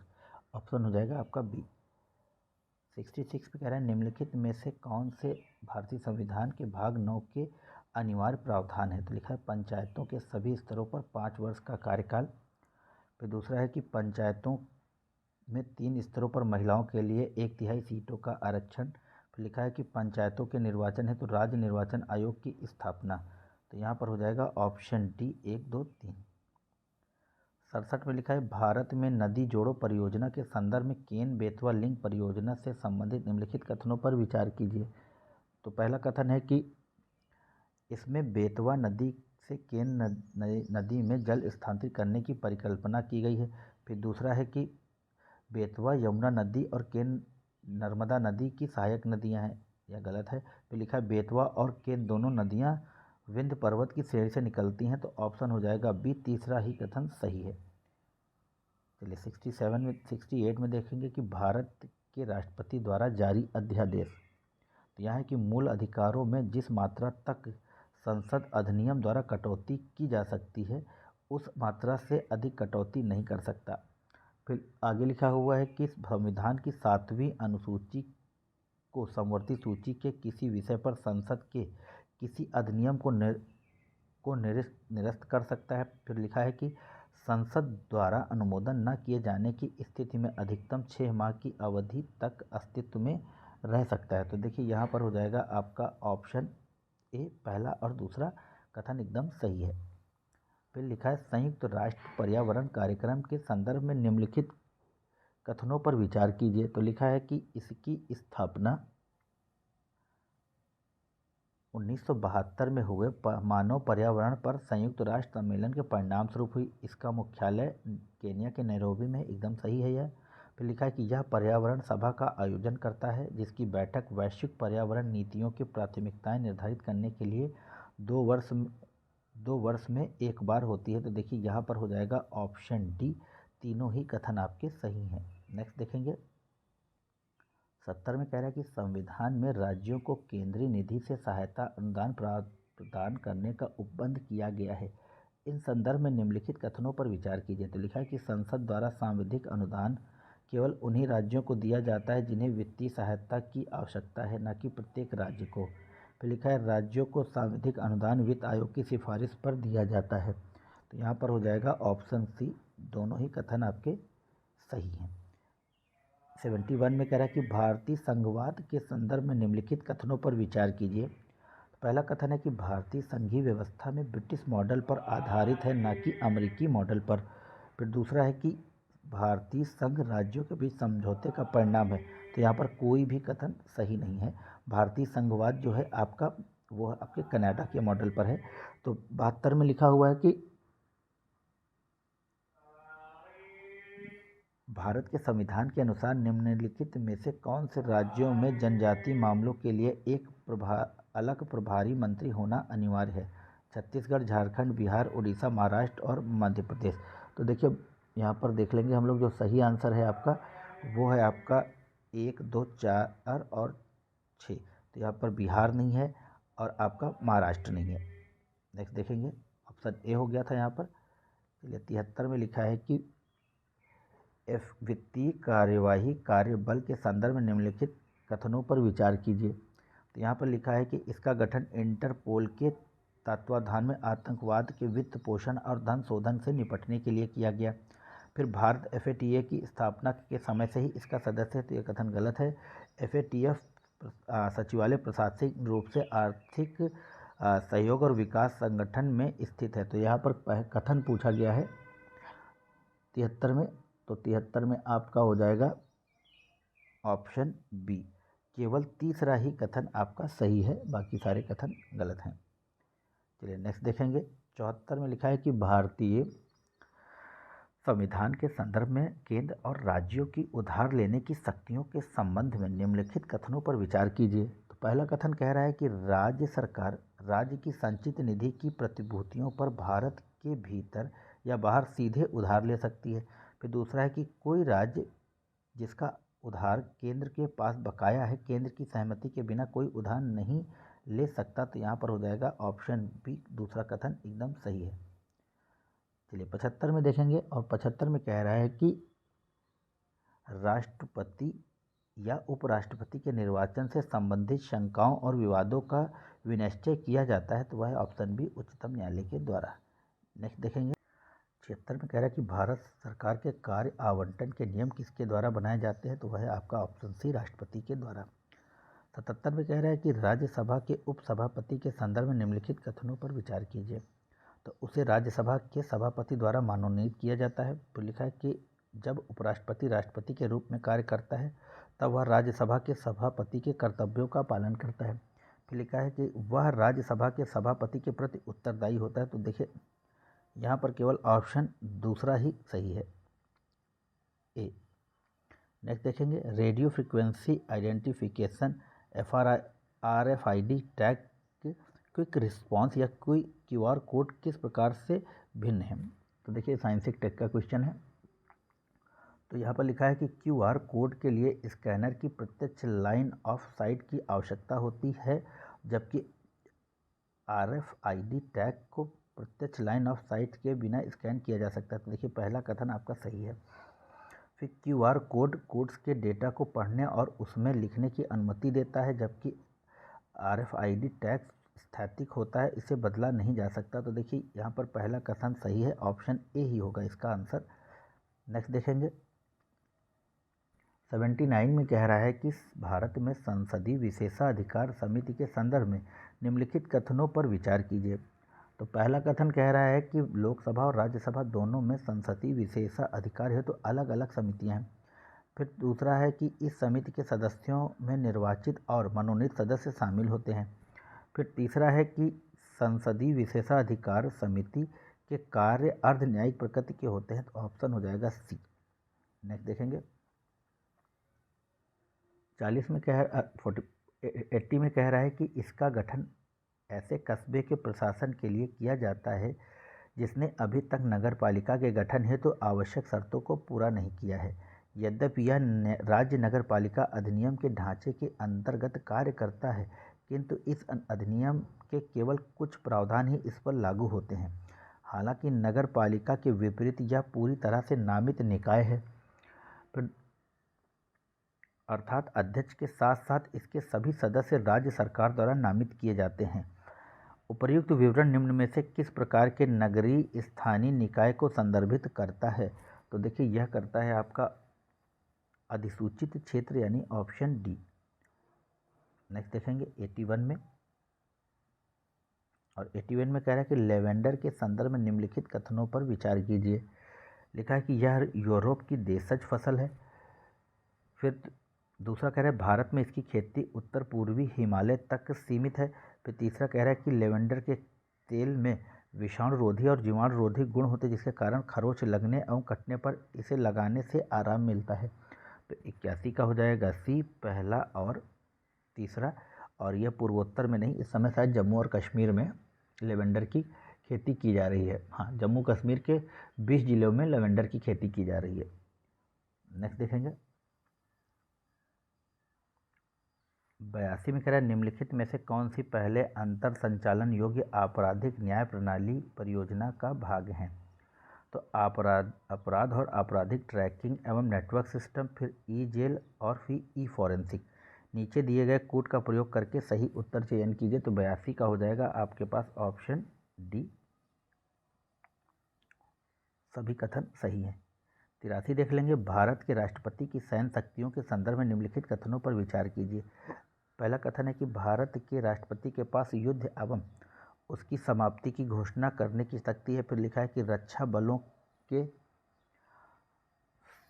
ऑप्शन हो जाएगा आपका बी। 66 पे कह रहा है निम्नलिखित में से कौन से भारतीय संविधान के भाग 9 के अनिवार्य प्रावधान है, तो लिखा है पंचायतों के सभी स्तरों पर 5 वर्ष का कार्यकाल। फिर दूसरा है कि पंचायतों में 3 स्तरों पर महिलाओं के लिए 1/3 सीटों का आरक्षण। फिर लिखा है कि पंचायतों के निर्वाचन हेतु राज्य निर्वाचन आयोग की स्थापना, तो यहाँ पर हो जाएगा ऑप्शन डी 1, 2, 3। 67 में लिखा है भारत में नदी जोड़ो परियोजना के संदर्भ में केन बेतवा लिंक परियोजना से संबंधित निम्नलिखित कथनों पर विचार कीजिए। तो पहला कथन है कि इसमें बेतवा नदी से केन नदी में जल स्थानांतरित करने की परिकल्पना की गई है। फिर दूसरा है कि बेतवा यमुना नदी और केन नर्मदा नदी की सहायक नदियां हैं, यह गलत है। फिर लिखा है बेतवा और केन दोनों नदियां विंध्य पर्वत की श्रेणी से निकलती हैं, तो ऑप्शन हो जाएगा बी, तीसरा ही कथन सही है। चलिए 68 में देखेंगे कि भारत के राष्ट्रपति द्वारा जारी अध्यादेश। तो यहाँ है कि मूल अधिकारों में जिस मात्रा तक संसद अधिनियम द्वारा कटौती की जा सकती है उस मात्रा से अधिक कटौती नहीं कर सकता। फिर आगे लिखा हुआ है कि संविधान की 7वीं अनुसूची को समवर्ती सूची के किसी विषय पर संसद के किसी अधिनियम को निरस्त कर सकता है। फिर लिखा है कि संसद द्वारा अनुमोदन न किए जाने की स्थिति में अधिकतम 6 माह की अवधि तक अस्तित्व में रह सकता है। तो देखिए यहाँ पर हो जाएगा आपका ऑप्शन ए, पहला और दूसरा कथन एकदम सही है। फिर लिखा है संयुक्त राष्ट्र पर्यावरण कार्यक्रम के संदर्भ में निम्नलिखित कथनों पर विचार कीजिए। तो लिखा है कि इसकी स्थापना 1972 में हुए मानव पर्यावरण पर संयुक्त राष्ट्र सम्मेलन के परिणाम स्वरूप हुई। इसका मुख्यालय केन्या के नैरोबी में, एकदम सही है यह। फिर लिखा है कि यह पर्यावरण सभा का आयोजन करता है जिसकी बैठक वैश्विक पर्यावरण नीतियों की प्राथमिकताएं निर्धारित करने के लिए 2 वर्ष में एक बार होती है। तो देखिए यहाँ पर हो जाएगा ऑप्शन डी, तीनों ही कथन आपके सही हैं। नेक्स्ट देखेंगे 70 में कह रहा है कि संविधान में राज्यों को केंद्रीय निधि से सहायता अनुदान प्रदान करने का उपबंध किया गया है। इन संदर्भ में निम्नलिखित कथनों पर विचार कीजिए। तो लिखा है कि संसद द्वारा सांविधिक अनुदान केवल उन्हीं राज्यों को दिया जाता है जिन्हें वित्तीय सहायता की आवश्यकता है, न कि प्रत्येक राज्य को। फिर लिखा है राज्यों को सांविधिक अनुदान वित्त आयोग की सिफारिश पर दिया जाता है। तो यहाँ पर हो जाएगा ऑप्शन सी, दोनों ही कथन आपके सही हैं। 71 में कह रहा है कि भारतीय संघवाद के संदर्भ में निम्नलिखित कथनों पर विचार कीजिए। पहला कथन है कि भारतीय संघीय व्यवस्था में ब्रिटिश मॉडल पर आधारित है, न कि अमेरिकी मॉडल पर। फिर दूसरा है कि भारतीय संघ राज्यों के बीच समझौते का परिणाम है। तो यहाँ पर कोई भी कथन सही नहीं है। भारतीय संघवाद जो है आपका, वो आपके कनाडा के मॉडल पर है। तो 72 में लिखा हुआ है कि भारत के संविधान के अनुसार निम्नलिखित में से कौन से राज्यों में जनजातीय मामलों के लिए एक अलग प्रभारी मंत्री होना अनिवार्य है? छत्तीसगढ़, झारखंड, बिहार, उड़ीसा, महाराष्ट्र और मध्य प्रदेश। तो देखिए यहाँ पर देख लेंगे हम लोग, जो सही आंसर है आपका वो है आपका 1, 2, 4 और 6। तो यहाँ पर बिहार नहीं है और आपका महाराष्ट्र नहीं है। नेक्स्ट देखेंगे, ऑप्शन ए हो गया था यहाँ पर। चलिए 73 में लिखा है कि वित्तीय कार्यवाही कार्यबल के संदर्भ में निम्नलिखित कथनों पर विचार कीजिए। तो यहाँ पर लिखा है कि इसका गठन इंटरपोल के तत्वाधान में आतंकवाद के वित्त पोषण और धन शोधन से निपटने के लिए किया गया। फिर भारत FATF की स्थापना के समय से ही इसका सदस्य है, तो यह कथन गलत है। FATF सचिवालय प्रशासनिक रूप से आर्थिक सहयोग और विकास संगठन में स्थित है। तो यहाँ पर कथन पूछा गया है 73 में, तो 73 में आपका हो जाएगा ऑप्शन बी, केवल तीसरा ही कथन आपका सही है, बाकी सारे कथन गलत हैं। चलिए नेक्स्ट देखेंगे 74 में लिखा है कि भारतीय संविधान के संदर्भ में केंद्र और राज्यों की उधार लेने की शक्तियों के संबंध में निम्नलिखित कथनों पर विचार कीजिए। तो पहला कथन कह रहा है कि राज्य सरकार राज्य की संचित निधि की प्रतिभूतियों पर भारत के भीतर या बाहर सीधे उधार ले सकती है। फिर दूसरा है कि कोई राज्य जिसका उधार केंद्र के पास बकाया है, केंद्र की सहमति के बिना कोई उधार नहीं ले सकता। तो यहाँ पर हो जाएगा ऑप्शन बी, दूसरा कथन एकदम सही है। चलिए 75 में देखेंगे, और 75 में कह रहा है कि राष्ट्रपति या उपराष्ट्रपति के निर्वाचन से संबंधित शंकाओं और विवादों का विनिश्चय किया जाता है। तो वह ऑप्शन बी, उच्चतम न्यायालय के द्वारा। नेक्स्ट देखेंगे 76 में कह रहा है कि भारत सरकार के कार्य आवंटन के नियम किसके द्वारा बनाए जाते हैं? तो वह आपका ऑप्शन सी, राष्ट्रपति के द्वारा। 77 में कह रहा है कि राज्यसभा के उपसभापति के संदर्भ में निम्नलिखित कथनों पर विचार कीजिए। तो उसे राज्यसभा के सभापति द्वारा मनोनीत किया जाता है। तो लिखा है कि जब उपराष्ट्रपति राष्ट्रपति के रूप में कार्य करता है तब वह राज्यसभा के सभापति के कर्तव्यों का पालन करता है। फिर लिखा है कि वह राज्यसभा के सभापति के प्रति उत्तरदायी होता है। तो देखिए यहाँ पर केवल ऑप्शन दूसरा ही सही है, ए। नेक्स्ट देखेंगे, radio frequency identification RFID tag quick response या कोई QR कोड किस प्रकार से भिन्न है। तो देखिए साइंसिक टेक का क्वेश्चन है। तो यहाँ पर लिखा है कि QR कोड के लिए स्कैनर की प्रत्यक्ष लाइन ऑफ साइट की आवश्यकता होती है, जबकि RFID टैग को प्रत्यक्ष लाइन ऑफ साइट के बिना स्कैन किया जा सकता है। तो देखिए पहला कथन आपका सही है। फिर QR कोड कोड्स के डेटा को पढ़ने और उसमें लिखने की अनुमति देता है, जबकि RFID टैग स्थैतिक होता है, इसे बदला नहीं जा सकता। तो देखिए यहाँ पर पहला कथन सही है, ऑप्शन ए ही होगा इसका आंसर। नेक्स्ट देखेंगे, 79 में कह रहा है कि भारत में संसदीय विशेषाधिकार समिति के संदर्भ में निम्नलिखित कथनों पर विचार कीजिए। तो पहला कथन कह रहा है कि लोकसभा और राज्यसभा दोनों में संसदीय विशेषाधिकार है, तो अलग अलग समितियां हैं। फिर दूसरा है कि इस समिति के सदस्यों में निर्वाचित और मनोनीत सदस्य शामिल होते हैं। फिर तीसरा है कि संसदीय विशेषाधिकार समिति के कार्य अर्ध न्यायिक प्रकृति के होते हैं। तो ऑप्शन हो जाएगा सी। नेक्स्ट देखेंगे, 80 में कह रहा है कि इसका गठन ऐसे कस्बे के प्रशासन के लिए किया जाता है जिसने अभी तक नगरपालिका के गठन हेतु तो आवश्यक शर्तों को पूरा नहीं किया है। यद्यपि यह राज्य नगरपालिका अधिनियम के ढांचे के अंतर्गत कार्य करता है, किंतु इस अधिनियम के केवल कुछ प्रावधान ही इस पर लागू होते हैं। हालांकि नगरपालिका के विपरीत यह पूरी तरह से नामित निकाय है, अर्थात अध्यक्ष के साथ साथ इसके सभी सदस्य राज्य सरकार द्वारा नामित किए जाते हैं। उपर्युक्त विवरण निम्न में से किस प्रकार के नगरीय स्थानीय निकाय को संदर्भित करता है। तो देखिए यह करता है आपका अधिसूचित क्षेत्र, यानी ऑप्शन डी। नेक्स्ट देखेंगे 81 में, और 81 में कह रहा है कि लेवेंडर के संदर्भ में निम्नलिखित कथनों पर विचार कीजिए। लिखा है कि यह यूरोप की देशज फसल है। फिर दूसरा कह रहा है भारत में इसकी खेती उत्तर पूर्वी हिमालय तक सीमित है। फिर तीसरा कह रहा है कि लेवेंडर के तेल में विषाणुरोधी और जीवाणुरोधी गुण होते हैं, जिसके कारण खरोंच लगने एवं कटने पर इसे लगाने से आराम मिलता है। तो 81 का हो जाएगा सी, पहला और तीसरा। और यह पूर्वोत्तर में नहीं, इस समय शायद जम्मू और कश्मीर में लेवेंडर की खेती की जा रही है। हाँ, जम्मू कश्मीर के 20 जिलों में लेवेंडर की खेती की जा रही है। नेक्स्ट देखेंगे 82 में कह रहा है निम्नलिखित में से कौन सी पहले अंतर संचालन योग्य आपराधिक न्याय प्रणाली परियोजना का भाग है। तो अपराध और आपराधिक ट्रैकिंग एवं नेटवर्क सिस्टम, फिर ई जेल और फिर ई फॉरेंसिक। नीचे दिए गए कोड का प्रयोग करके सही उत्तर चयन कीजिए। तो 82 का हो जाएगा आपके पास ऑप्शन डी, सभी कथन सही हैं। 83 देख लेंगे, भारत के राष्ट्रपति की सैन्य शक्तियों के संदर्भ में निम्नलिखित कथनों पर विचार कीजिए। पहला कथन है कि भारत के राष्ट्रपति के पास युद्ध एवं उसकी समाप्ति की घोषणा करने की शक्ति है। फिर लिखा है कि रक्षा बलों के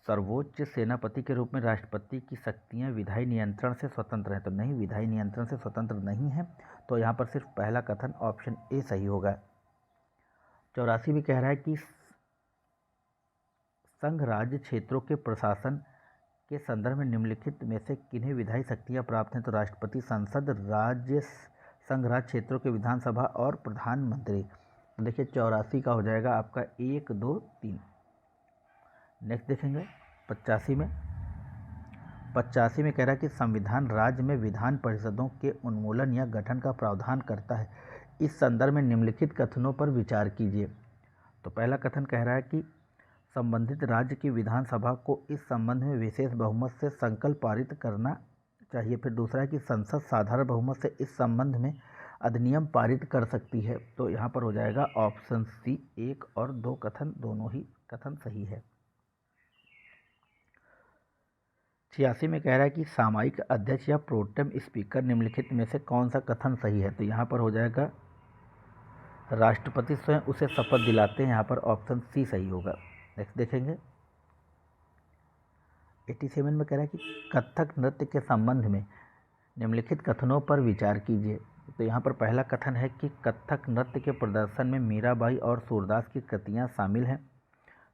सर्वोच्च सेनापति के रूप में राष्ट्रपति की शक्तियां विधायी नियंत्रण से स्वतंत्र हैं। तो नहीं, विधायी नियंत्रण से स्वतंत्र नहीं है। तो यहाँ पर सिर्फ पहला कथन ऑप्शन ए सही होगा। 84 भी कह रहा है कि संघ राज्य क्षेत्रों के प्रशासन के संदर्भ में निम्नलिखित में से किन्हें विधायी शक्तियाँ प्राप्त हैं। तो राष्ट्रपति, संसद, राज्य, संघ राज्य क्षेत्रों के विधानसभा और प्रधानमंत्री। तो देखिए 84 का हो जाएगा आपका 1, 2, 3। नेक्स्ट देखेंगे 85 में। 85 में कह रहा है कि संविधान राज्य में विधान परिषदों के उन्मूलन या गठन का प्रावधान करता है। इस संदर्भ में निम्नलिखित कथनों पर विचार कीजिए। तो पहला कथन कह रहा है कि संबंधित राज्य की विधानसभा को इस संबंध में विशेष बहुमत से संकल्प पारित करना चाहिए। फिर दूसरा है कि संसद साधारण बहुमत से इस संबंध में अधिनियम पारित कर सकती है। तो यहाँ पर हो जाएगा ऑप्शन सी, 1 और 2 कथन दोनों ही कथन सही है। 86 में कह रहा है कि सामयिक अध्यक्ष या प्रोटेम स्पीकर निम्नलिखित में से कौन सा कथन सही है। तो यहाँ पर हो जाएगा राष्ट्रपति स्वयं उसे शपथ दिलाते हैं। यहाँ पर ऑप्शन सी सही होगा। नेक्स्ट देखेंगे 87 में कह रहा है कि कथक नृत्य के संबंध में निम्नलिखित कथनों पर विचार कीजिए। तो यहाँ पर पहला कथन है कि कथक नृत्य के प्रदर्शन में मीराबाई और सूरदास की कृतियाँ शामिल हैं।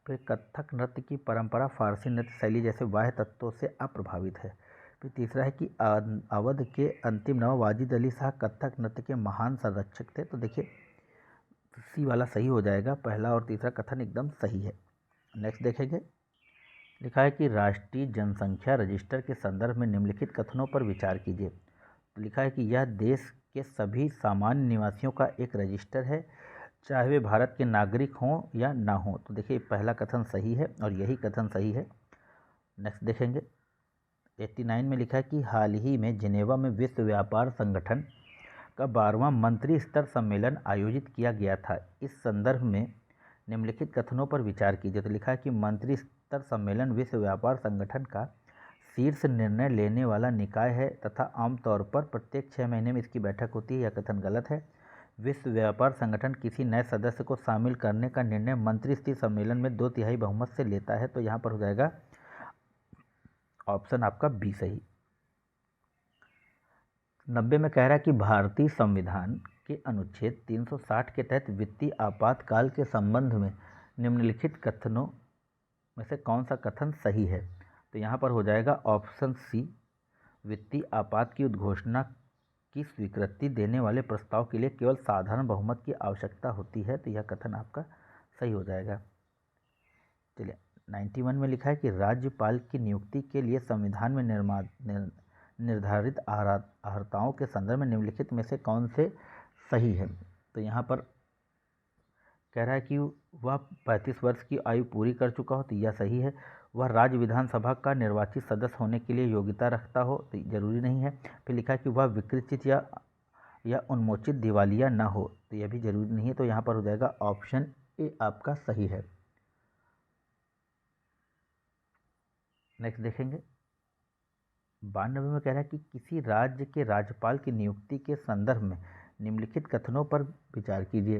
फिर कथक नृत्य की परंपरा फारसी नृत्य शैली जैसे बाह्य तत्वों से अप्रभावित है। फिर तीसरा है कि अवध के अंतिम नवाब वाजिद अली शाह कथक नृत्य के महान संरक्षक थे। तो देखिए सी वाला सही हो जाएगा, पहला और तीसरा कथन एकदम सही है। नेक्स्ट देखेंगे, लिखा है कि राष्ट्रीय जनसंख्या रजिस्टर के संदर्भ में निम्नलिखित कथनों पर विचार कीजिए। तो लिखा है कि यह देश के सभी सामान्य निवासियों का एक रजिस्टर है, चाहे वे भारत के नागरिक हों या ना हों। तो देखिए पहला कथन सही है और यही कथन सही है। नेक्स्ट देखेंगे 89 में लिखा है कि हाल ही में जिनेवा में विश्व व्यापार संगठन का 12वां मंत्री स्तर सम्मेलन आयोजित किया गया था। इस संदर्भ में निम्नलिखित कथनों पर विचार कीजिए। तो लिखा है कि मंत्री स्तर सम्मेलन विश्व व्यापार संगठन का शीर्ष निर्णय लेने वाला निकाय है तथा आमतौर पर प्रत्येक 6 महीने में इसकी बैठक होती है। यह कथन गलत है। विश्व व्यापार संगठन किसी नए सदस्य को शामिल करने का निर्णय मंत्रिस्तरीय सम्मेलन में 2/3 बहुमत से लेता है। तो यहाँ पर हो जाएगा ऑप्शन आपका बी सही। 90 में कह रहा है कि भारतीय संविधान के अनुच्छेद 360 के तहत वित्तीय आपातकाल के संबंध में निम्नलिखित कथनों में से कौन सा कथन सही है। तो यहाँ पर हो जाएगा ऑप्शन सी, वित्तीय आपात की उद्घोषणा की स्वीकृति देने वाले प्रस्ताव के लिए केवल साधारण बहुमत की आवश्यकता होती है। तो यह कथन आपका सही हो जाएगा। चलिए 91 में लिखा है कि राज्यपाल की नियुक्ति के लिए संविधान में निर्धारित अर्हताओं के संदर्भ में निम्नलिखित में से कौन से सही है। तो यहाँ पर कह रहा है कि वह 35 वर्ष की आयु पूरी कर चुका हो। तो यह सही है। वह राज्य विधानसभा का निर्वाचित सदस्य होने के लिए योग्यता रखता हो। तो जरूरी नहीं है। फिर लिखा है कि वह विकृत या उन्मोचित दिवालिया न हो। तो यह भी जरूरी नहीं है। तो यहाँ पर हो जाएगा ऑप्शन ए आपका सही है। नेक्स्ट देखेंगे 92 में कह रहा है कि किसी राज्य के राज्यपाल की नियुक्ति के संदर्भ में निम्नलिखित कथनों पर विचार कीजिए।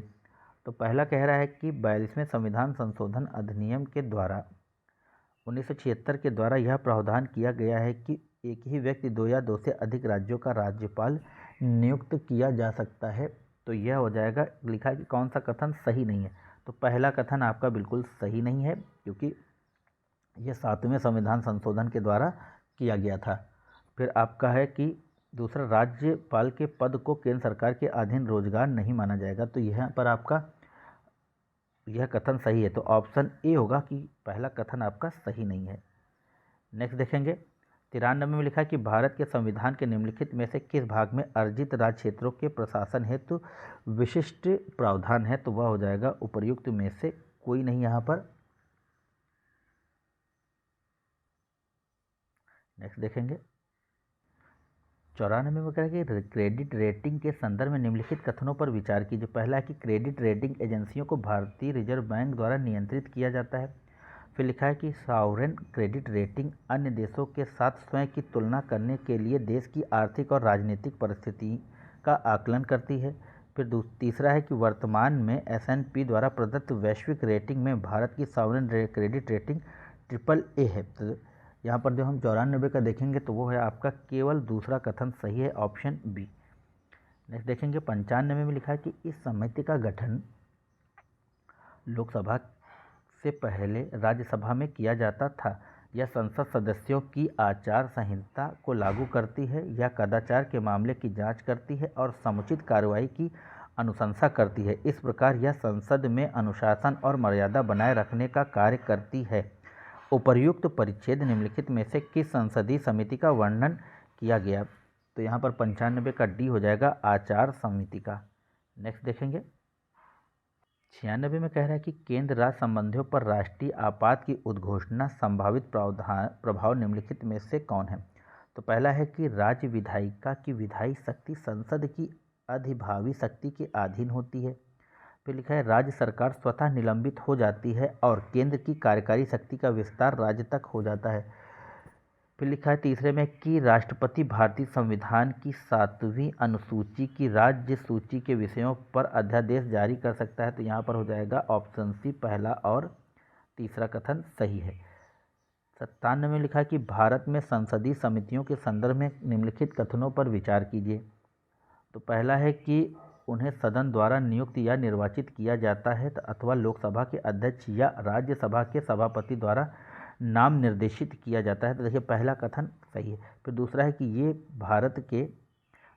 तो पहला कह रहा है कि 42वें संविधान संशोधन अधिनियम के द्वारा 1976 के द्वारा यह प्रावधान किया गया है कि एक ही व्यक्ति 2 या 2 से अधिक राज्यों का राज्यपाल नियुक्त किया जा सकता है। तो यह हो जाएगा, लिखा है कि कौन सा कथन सही नहीं है। तो पहला कथन आपका बिल्कुल सही नहीं है, क्योंकि यह 7वें संविधान संशोधन के द्वारा किया गया था। फिर आपका है कि दूसरा, राज्यपाल के पद को केंद्र सरकार के अधीन रोजगार नहीं माना जाएगा। तो यहाँ पर आपका यह कथन सही है। तो ऑप्शन ए होगा कि पहला कथन आपका सही नहीं है। नेक्स्ट देखेंगे 93 में लिखा है कि भारत के संविधान के निम्नलिखित में से किस भाग में अर्जित राज्य क्षेत्रों के प्रशासन हेतु विशिष्ट प्रावधान है। तो वह हो जाएगा उपर्युक्त में से कोई नहीं। यहाँ पर नेक्स्ट देखेंगे 94 में कह रहा है कि क्रेडिट रेटिंग के संदर्भ में निम्नलिखित कथनों पर विचार कीजिए। पहला है कि क्रेडिट रेटिंग एजेंसियों को भारतीय रिजर्व बैंक द्वारा नियंत्रित किया जाता है। फिर लिखा है कि सॉवरेन क्रेडिट रेटिंग अन्य देशों के साथ स्वयं की तुलना करने के लिए देश की आर्थिक और राजनीतिक परिस्थिति का आकलन करती है। फिर तीसरा है कि वर्तमान में S&P द्वारा प्रदत्त वैश्विक रेटिंग में भारत की सॉवरेन क्रेडिट रेटिंग AAA है। तो यहाँ पर जो हम 94 का देखेंगे तो वो है आपका केवल दूसरा कथन सही है, ऑप्शन बी। नेक्स्ट देखेंगे 95 में लिखा है कि इस समिति का गठन लोकसभा से पहले राज्यसभा में किया जाता था। यह संसद सदस्यों की आचार संहिता को लागू करती है या कदाचार के मामले की जांच करती है और समुचित कार्रवाई की अनुशंसा करती है। इस प्रकार यह संसद में अनुशासन और मर्यादा बनाए रखने का कार्य करती है। उपर्युक्त परिच्छेद निम्नलिखित में से किस संसदीय समिति का वर्णन किया गया। तो यहाँ पर 95 का डी हो जाएगा, आचार समिति का। नेक्स्ट देखेंगे 96 में कह रहा है कि केंद्र राज्य संबंधियों पर राष्ट्रीय आपात की उद्घोषणा संभावित प्रभाव निम्नलिखित में से कौन है। तो पहला है कि राज्य विधायिका की विधायी शक्ति संसद की अधिभावी शक्ति के अधीन होती है। फिर लिखा है राज्य सरकार स्वतः निलंबित हो जाती है और केंद्र की कार्यकारी शक्ति का विस्तार राज्य तक हो जाता है। फिर लिखा है तीसरे में कि राष्ट्रपति भारतीय संविधान की 7वीं अनुसूची की राज्य सूची के विषयों पर अध्यादेश जारी कर सकता है। तो यहाँ पर हो जाएगा ऑप्शन सी, पहला और तीसरा कथन सही है। 97 में लिखा है कि भारत में संसदीय समितियों के संदर्भ में निम्नलिखित कथनों पर विचार कीजिए। तो पहला है कि उन्हें सदन द्वारा नियुक्त या निर्वाचित किया जाता है अथवा लोकसभा के अध्यक्ष या राज्यसभा के सभापति द्वारा नाम निर्देशित किया जाता है। तो देखिए पहला कथन सही है। फिर दूसरा है कि ये भारत के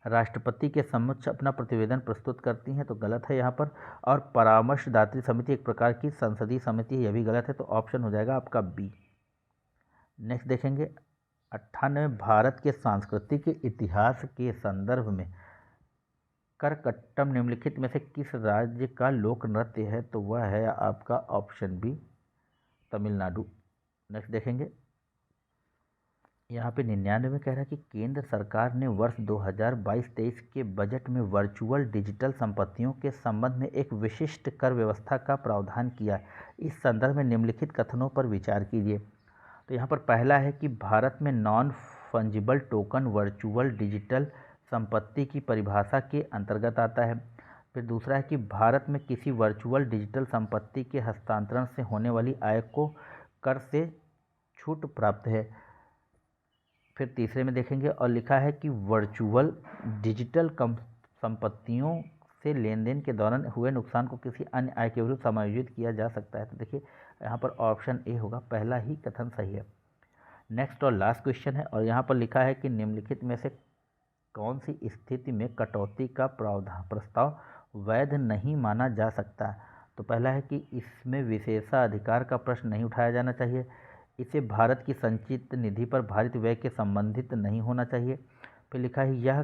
राष्ट्रपति के समक्ष अपना प्रतिवेदन प्रस्तुत करती हैं, तो गलत है यहाँ पर। और परामर्शदात्री समिति एक प्रकार की संसदीय समिति है, यह भी गलत है। तो ऑप्शन हो जाएगा आपका बी। नेक्स्ट देखेंगे 98 भारत के सांस्कृतिक इतिहास के संदर्भ में करकट्टम निम्नलिखित में से किस राज्य का लोक नृत्य है। तो वह है आपका ऑप्शन बी, तमिलनाडु। नेक्स्ट देखेंगे यहाँ पे 99 में कह रहा है कि केंद्र सरकार ने वर्ष 2022-23 के बजट में वर्चुअल डिजिटल संपत्तियों के संबंध में एक विशिष्ट कर व्यवस्था का प्रावधान किया। इस संदर्भ में निम्नलिखित कथनों पर विचार कीजिए। तो यहाँ पर पहला है कि भारत में non fungible token virtual digital संपत्ति की परिभाषा के अंतर्गत आता है। फिर दूसरा है कि भारत में किसी वर्चुअल डिजिटल संपत्ति के हस्तांतरण से होने वाली आय को कर से छूट प्राप्त है। फिर तीसरे में देखेंगे और लिखा है कि वर्चुअल डिजिटल संपत्तियों से लेन देन के दौरान हुए नुकसान को किसी अन्य आय के विरुद्ध समायोजित किया जा सकता है। तो देखिए यहाँ पर ऑप्शन ए होगा, पहला ही कथन सही है। नेक्स्ट और लास्ट क्वेश्चन है और यहाँ पर लिखा है कि निम्नलिखित में से कौन सी स्थिति में कटौती का प्रस्ताव वैध नहीं माना जा सकता। तो पहला है कि इसमें विशेषाधिकार का प्रश्न नहीं उठाया जाना चाहिए, इसे भारत की संचित निधि पर भारित व्यय के संबंधित नहीं होना चाहिए। फिर लिखा है यह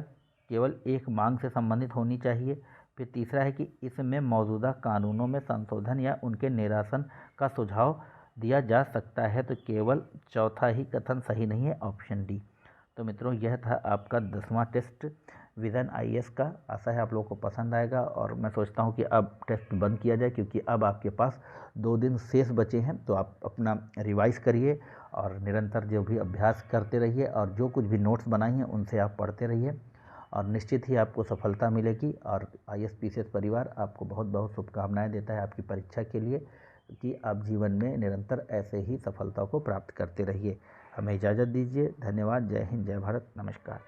केवल एक मांग से संबंधित होनी चाहिए। फिर तीसरा है कि इसमें मौजूदा कानूनों में संशोधन या उनके निरासन का सुझाव दिया जा सकता है। तो केवल चौथा ही कथन सही नहीं है, ऑप्शन डी। तो मित्रों यह था आपका 10वां टेस्ट विजन IAS का। आशा है आप लोगों को पसंद आएगा और मैं सोचता हूं कि अब टेस्ट बंद किया जाए, क्योंकि अब आपके पास 2 दिन शेष बचे हैं। तो आप अपना रिवाइज़ करिए और निरंतर जो भी अभ्यास करते रहिए और जो कुछ भी नोट्स बनाई हैं उनसे आप पढ़ते रहिए और निश्चित ही आपको सफलता मिलेगी। और IAS PCS परिवार आपको बहुत बहुत शुभकामनाएँ देता है आपकी परीक्षा के लिए कि आप जीवन में निरंतर ऐसे ही सफलता को प्राप्त करते रहिए। हमें इजाज़त दीजिए। धन्यवाद। जय हिंद, जय भारत, नमस्कार।